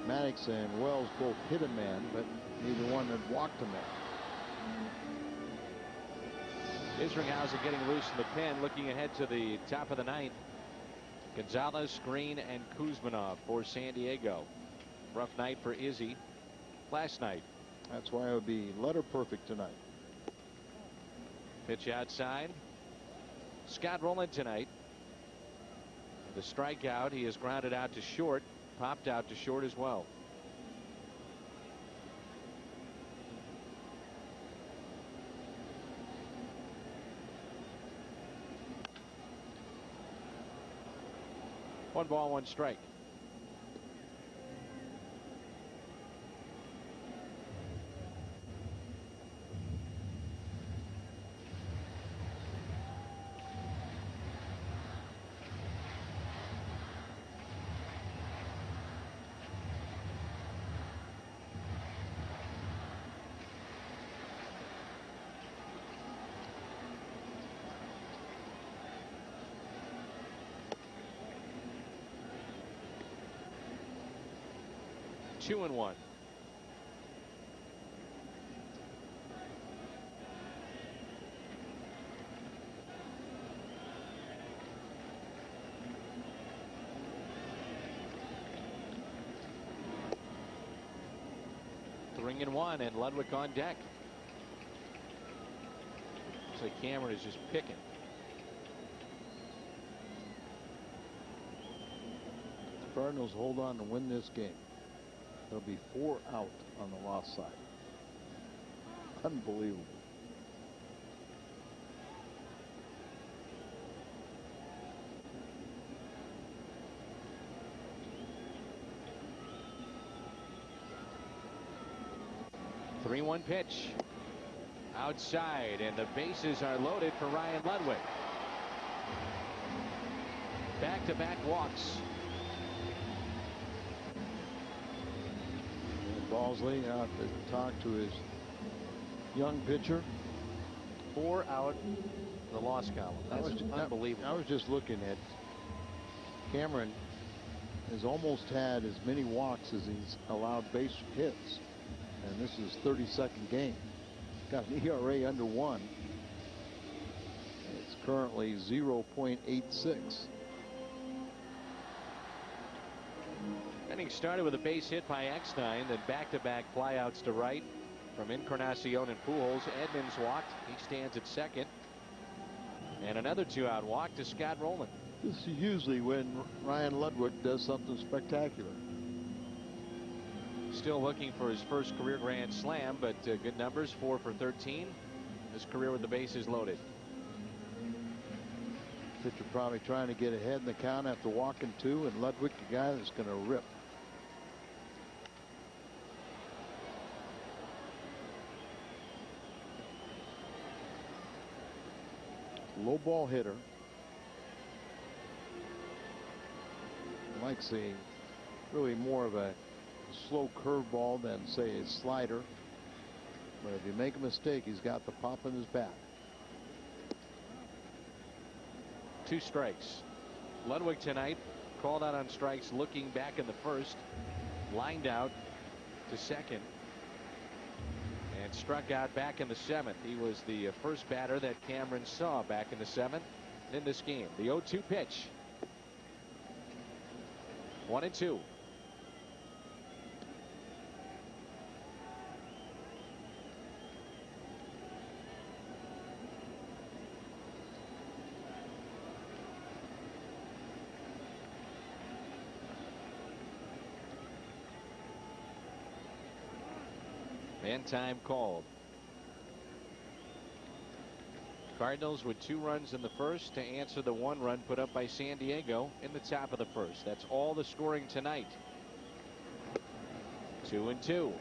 Maddux and Wells both hit a man, but neither one had walked a man. Isringhausen getting loose in the pen, looking ahead to the top of the 9th. Gonzalez, Green, and Kuzmanov for San Diego. Rough night for Izzy last night. That's why it would be letter perfect tonight. Pitch outside. Scott Rowland tonight. The strikeout, he is grounded out to short, popped out to short as well. One ball, one strike. Two and one. Three and one, and Ludwig on deck. Looks like Cameron is just picking. The Cardinals hold on to win this game. There'll be 4 out on the lost side. Unbelievable. Three-one pitch. Outside, and the bases are loaded for Ryan Ludwig. Back-to-back walks. Balsley out to talk to his young pitcher. 4 out the loss column. That's unbelievable. I was just looking at Cameron has almost had as many walks as he's allowed base hits, and this is 32nd game. Got an ERA under 1. It's currently 0.86. Inning started with a base hit by Eckstein, then back-to-back flyouts to right from Encarnacion and Pujols. Edmonds walked. He stands at second. And another 2-out walk to Scott Rowland. This is usually when Ryan Ludwig does something spectacular. Still looking for his first career grand slam, but good numbers, 4 for 13. His career with the bases loaded. Pitcher probably trying to get ahead in the count after walking 2, and Ludwig, the guy that's going to rip. Low ball hitter. Likes a really more of a slow curveball than, say, a slider. But if you make a mistake, he's got the pop in his bat. 2 strikes. Ludwig tonight called out on strikes, looking back in the first, lined out to second, and struck out back in the 7th. He was the first batter that Cameron saw back in the 7th in this game. The 0-2 pitch. 1-2. And time called. Cardinals with 2 runs in the first to answer the 1 run put up by San Diego in the top of the first. That's all the scoring tonight. 2-2.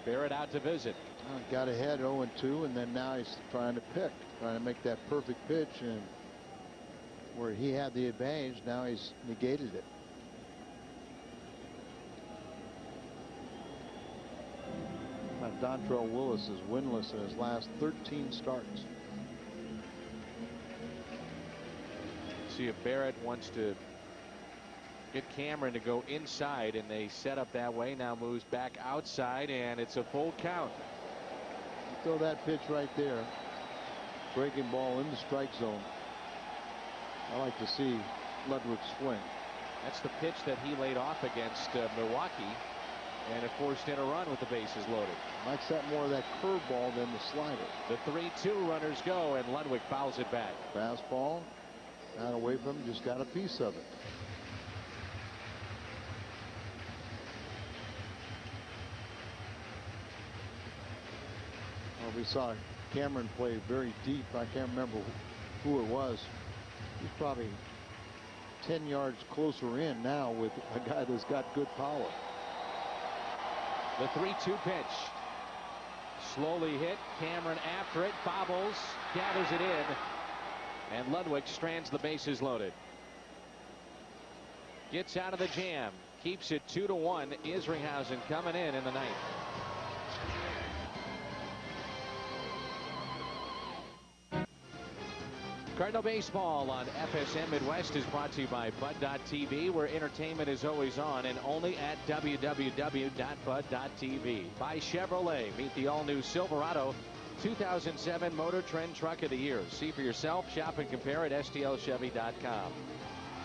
Barrett out to visit. Got ahead 0-2, and then now he's trying to make that perfect pitch, and where he had the advantage, now he's negated it. Dontrell Willis is winless in his last 13 starts. See if Barrett wants to get Cameron to go inside, and they set up that way. Now moves back outside, and it's a full count. Throw that pitch right there. Breaking ball in the strike zone. I like to see Ludwig swing. That's the pitch that he laid off against Milwaukee, and it forced in a run with the bases loaded. Likes that more of that curveball than the slider. The 3-2 runners go, and Ludwig fouls it back. Fastball, not away from him, just got a piece of it. Well, we saw Cameron play very deep. I can't remember who it was. He's probably 10 yards closer in now with a guy that's got good power. The 3-2 pitch. Slowly hit. Cameron after it. Bobbles. Gathers it in. And Ludwig strands the bases loaded. Gets out of the jam. Keeps it 2-1. Isringhausen coming in the ninth. Cardinal Baseball on FSM Midwest is brought to you by Bud.TV, where entertainment is always on and only at www.bud.tv. By Chevrolet, meet the all-new Silverado 2007 Motor Trend Truck of the Year. See for yourself, shop and compare at stlchevy.com.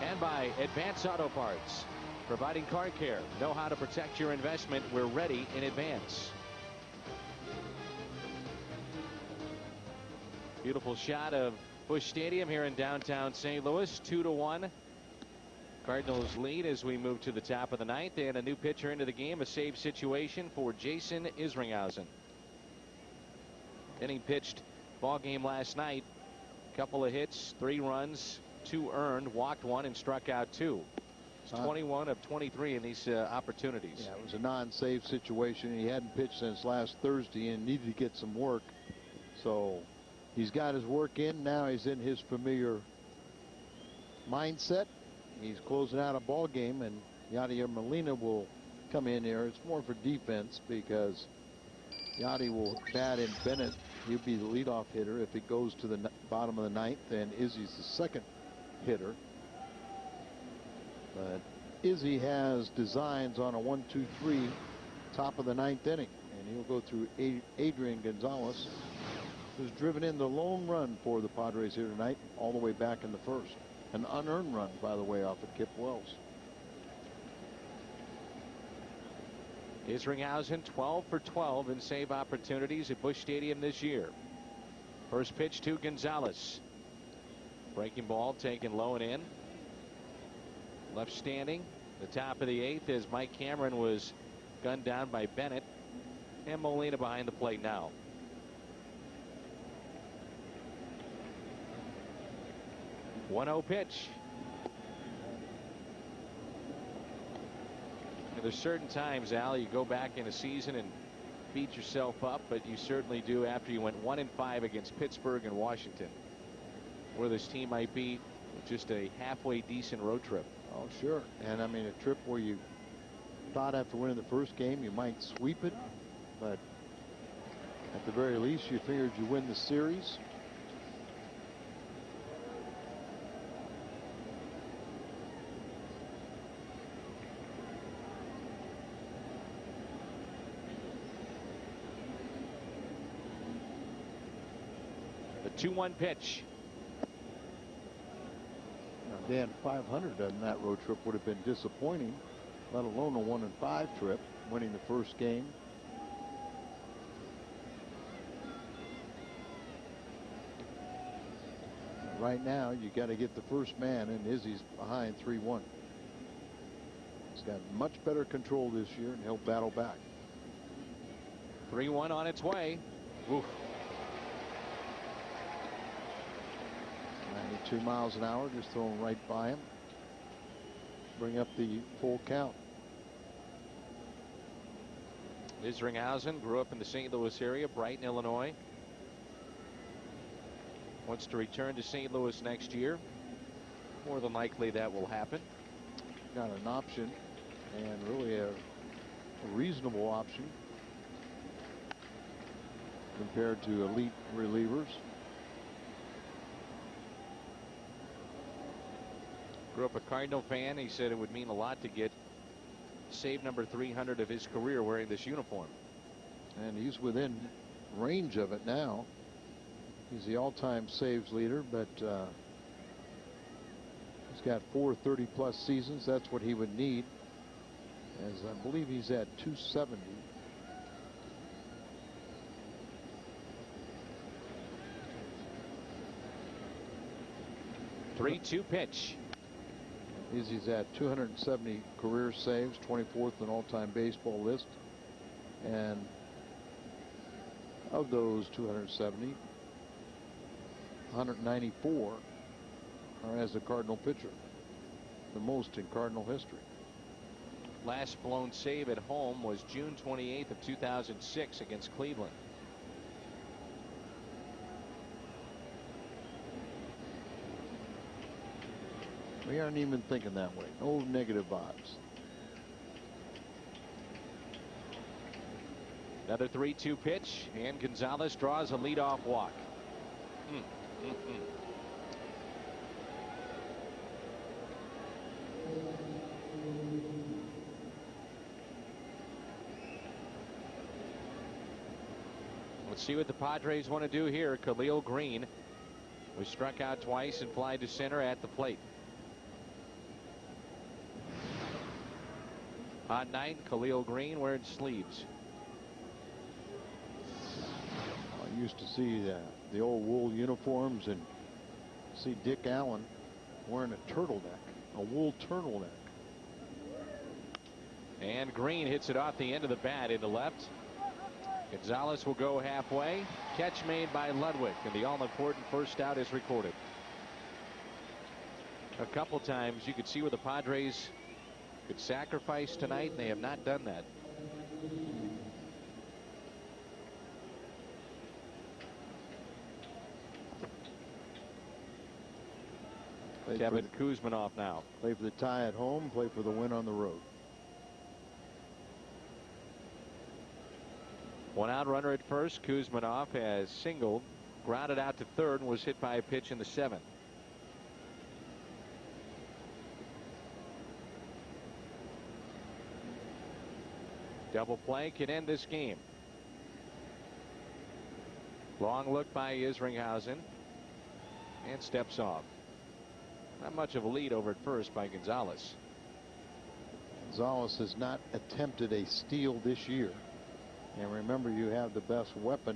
And by Advance Auto Parts, providing car care. Know how to protect your investment. We're ready in advance. Beautiful shot of Busch Stadium here in downtown St. Louis. 2-1. Cardinals lead as we move to the top of the ninth, and a new pitcher into the game. A save situation for Jason Isringhausen. Inning pitched ball game last night. Couple of hits, 3 runs, 2 earned, walked 1 and struck out 2. It's 21 of 23 in these opportunities. Yeah, it was a non-save situation. He hadn't pitched since last Thursday and needed to get some work. So he's got his work in. Now he's in his familiar mindset. He's closing out a ball game, and Yadier Molina will come in here. It's more for defense because Yadi will bat in Bennett. He'll be the leadoff hitter if it goes to the bottom of the ninth, and Izzy's the second hitter. But Izzy has designs on a 1-2-3 top of the ninth inning, and he'll go through Adrian Gonzalez, who's driven in the lone run for the Padres here tonight, all the way back in the first. An unearned run, by the way, off of Kip Wells. Isringhausen 12 for 12 in save opportunities at Busch Stadium this year. First pitch to Gonzalez. Breaking ball taken low and in. Left standing. The top of the 8th as Mike Cameron was gunned down by Bennett. And Molina behind the plate now. One-0 pitch. And there's certain times, Al, you go back in a season and beat yourself up, but you certainly do after you went 1-5 against Pittsburgh and Washington, where this team might be just a halfway decent road trip. Oh, sure. And I mean, a trip where you thought after winning the first game you might sweep it, but at the very least you figured you win the series. The 2-1 pitch. Now, Dan, 500 on that road trip would have been disappointing, let alone a 1-5 trip, winning the first game. Right now, you got to get the first man, and Izzy's behind 3-1. He's got much better control this year, and he'll battle back. 3-1 on its way. Oof. 92 miles an hour, just thrown right by him. Bring up the full count. Isringhausen grew up in the St. Louis area, Brighton, Illinois. Wants to return to St. Louis next year. More than likely that will happen. Got an option, and really a reasonable option compared to elite relievers. Grew up a Cardinal fan. He said it would mean a lot to get save number 300 of his career wearing this uniform. And he's within range of it now. He's the all-time saves leader, but he's got 430-plus seasons. That's what he would need, as I believe he's at 270. Three-two pitch. He's at 270 career saves, 24th in all-time baseball list, and of those 270, 194 are as a Cardinal pitcher, the most in Cardinal history. Last blown save at home was June 28th of 2006 against Cleveland. We aren't even thinking that way. No negative vibes. Another 3-2 pitch, and Gonzalez draws a leadoff walk. Let's see what the Padres want to do here. Khalil Green was struck out twice and fly to center at the plate. Hot night, Khalil Green wearing sleeves. I used to see the old wool uniforms and see Dick Allen wearing a turtleneck, a wool turtleneck. And Green hits it off the end of the bat into left. Gonzalez will go halfway. Catch made by Ludwig, and the all-important first out is recorded. A couple times you could see where the Padres could sacrifice tonight, and they have not done that. Kevin Kuzminoff now. Play for the tie at home, play for the win on the road. One out runner at first. Kuzminoff has singled, grounded out to third, and was hit by a pitch in the seventh. Double play can end this game. Long look by Isringhausen, and steps off. Not much of a lead over at first by Gonzalez. Gonzalez has not attempted a steal this year. And remember, you have the best weapon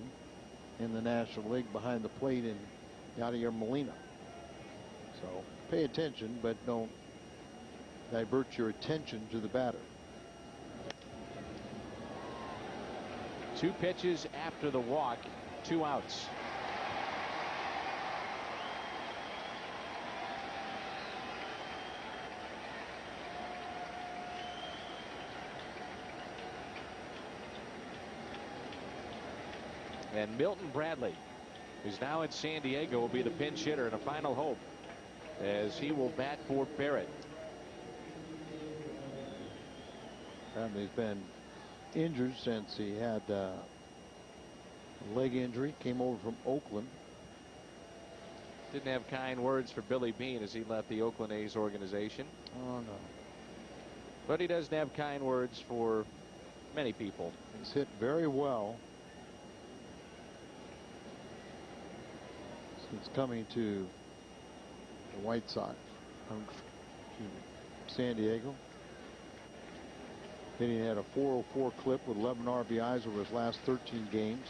in the National League behind the plate in Yadier Molina. So pay attention, but don't divert your attention to the batter. 2 pitches after the walk, 2 outs. And Milton Bradley, who's now in San Diego, will be the pinch hitter and a final hope as he will bat for Barrett. Bradley's been injured since he had a leg injury. Came over from Oakland. Didn't have kind words for Billy Beane as he left the Oakland A's organization. Oh, no. But he doesn't have kind words for many people. He's hit very well since coming to the White Sox, San Diego. Hitting at a 404 clip with 11 RBIs over his last 13 games.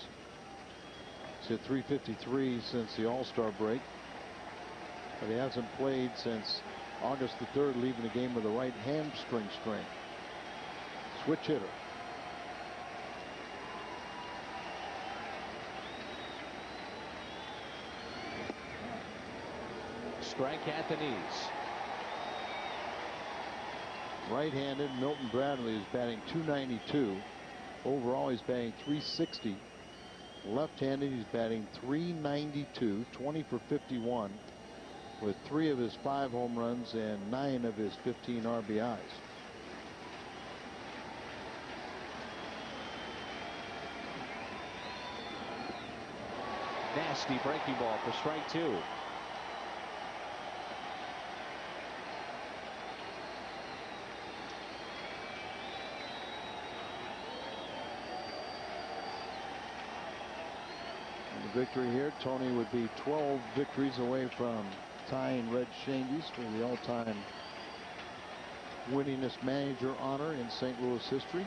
He's hit 353 since the All-Star break, but he hasn't played since August the 3rd, leaving the game with a right hamstring strain. Switch hitter. Strike at the knees. Right-handed Milton Bradley is batting .292. Overall, he's batting .360. Left-handed, he's batting .392, 20 for 51, with 3 of his 5 home runs and 9 of his 15 RBIs. Nasty breaking ball for strike 2. Victory here. Tony would be 12 victories away from tying Red Shandy's for the all-time winningest manager honor in St. Louis history.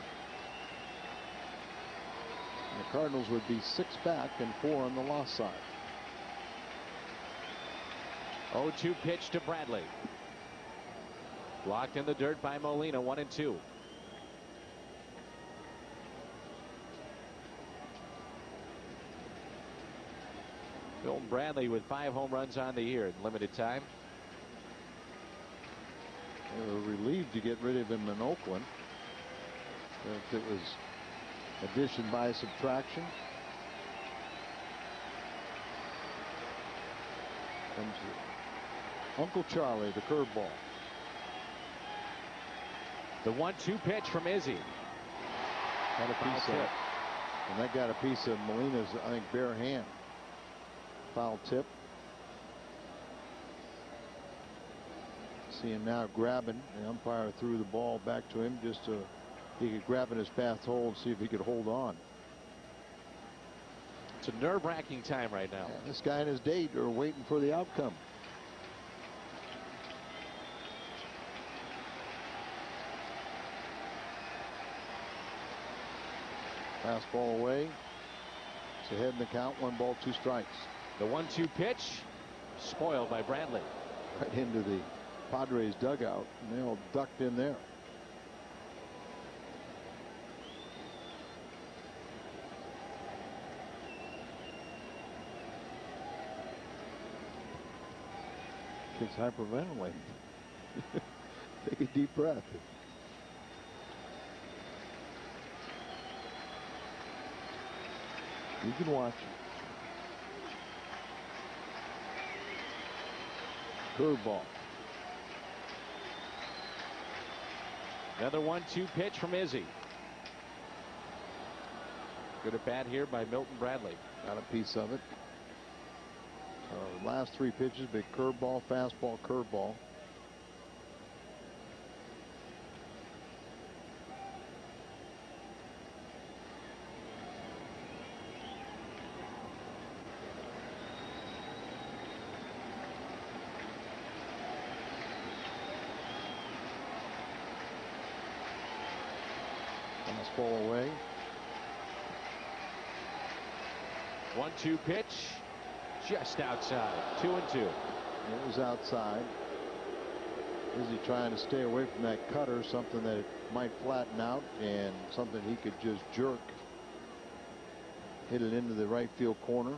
The Cardinals would be 6 back and 4 on the loss side. 0-2 pitch to Bradley. Blocked in the dirt by Molina. 1-2. Milton Bradley with 5 home runs on the year in limited time. They were relieved to get rid of him in Oakland. If it was addition by subtraction. Comes Uncle Charlie, the curveball. The 1-2 pitch from Izzy. Got a piece of it. And that got a piece of Molina's, I think, bare hand. Foul tip. See him now grabbing. The umpire threw the ball back to him just so he could grab in his path hole and see if he could hold on. It's a nerve-wracking time right now. Yeah, this guy and his date are waiting for the outcome. Fastball away. It's ahead in the count. 1 ball, 2 strikes. The 1-2 pitch spoiled by Bradley. Right into the Padres dugout, and they all ducked in there. Kid's hyperventilating. Take a deep breath. You can watch. Curveball. Another 1-2 pitch from Izzy. Good at bat here by Milton Bradley. Got a piece of it. Last 3 pitches, big curveball, fastball, curveball. Fastball away. 1-2 pitch. Just outside. 2-2. It was outside. Is he trying to stay away from that cutter, something that might flatten out and something he could just jerk, hit it into the right field corner.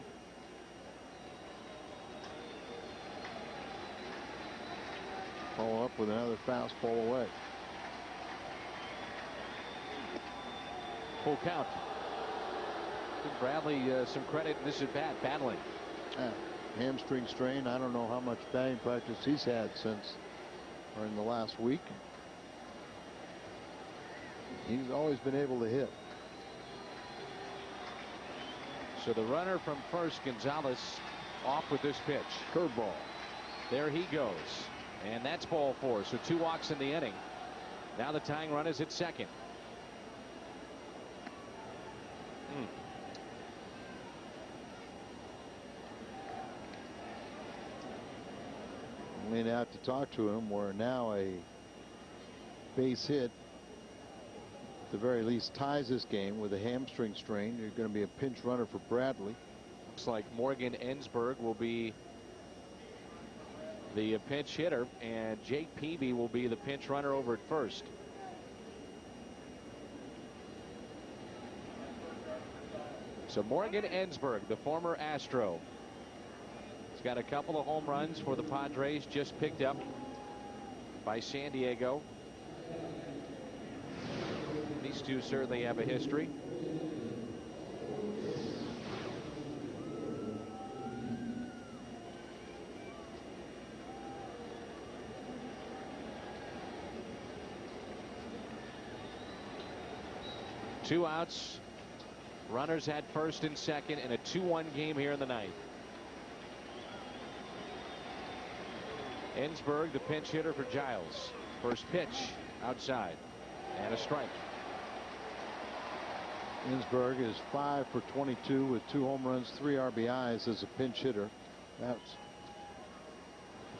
Follow up with another fastball away. Full count. Give Bradley some credit in this at bat, battling. Hamstring strain. I don't know how much batting practice he's had since or in the last week. He's always been able to hit. So the runner from first, Gonzalez, off with this pitch. Curveball. There he goes. And that's ball 4. So 2 walks in the inning. Now the tying run is at second. Went out to talk to him. Where now a base hit, at the very least, ties this game with a hamstring strain. You're going to be a pinch runner for Bradley. Looks like Morgan Ensberg will be the pinch hitter, and Jake Peavy will be the pinch runner over at first. So Morgan Ensberg, the former Astro, he's got a couple of home runs for the Padres, just picked up by San Diego. These two certainly have a history. 2 outs. Runners at first and second in a 2-1 game here in the ninth. Ensberg, the pinch hitter for Giles. First pitch outside and a strike. Ensberg is 5 for 22 with 2 home runs, 3 RBIs as a pinch hitter. That's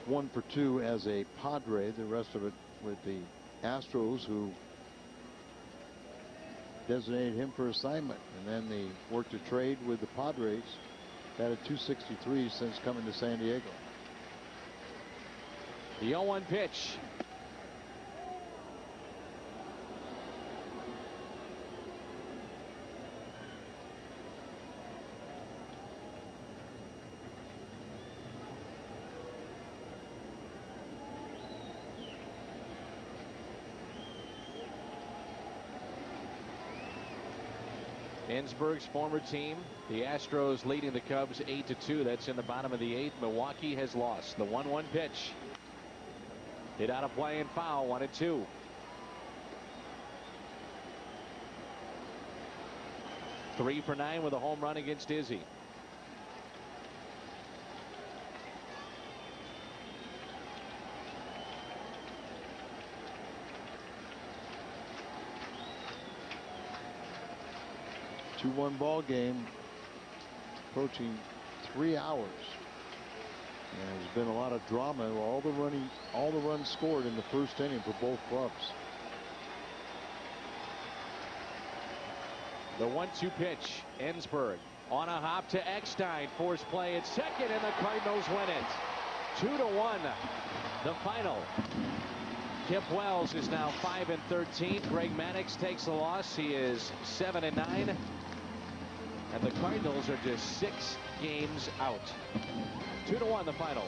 1 for 2 as a Padre. The rest of it with the Astros, who designated him for assignment, and then they worked a trade with the Padres. Had a .263 since coming to San Diego. The 0-1 pitch. Ensberg's former team, the Astros, leading the Cubs 8-2. That's in the bottom of the 8th. Milwaukee has lost. The 1-1 pitch. Hit out of play and foul. 1-2. Three for 9 with a home run against Izzy. A 2-1 ball game, approaching 3 hours. And there's been a lot of drama. All the runs scored in the first inning for both clubs. The 1-2 pitch. Ensberg on a hop to Eckstein. Force play at second, and the Cardinals win it. 2-1. The final. Kip Wells is now 5-13. Greg Maddux takes the loss. He is 7-9. And the Cardinals are just 6 games out. 2-1 the final.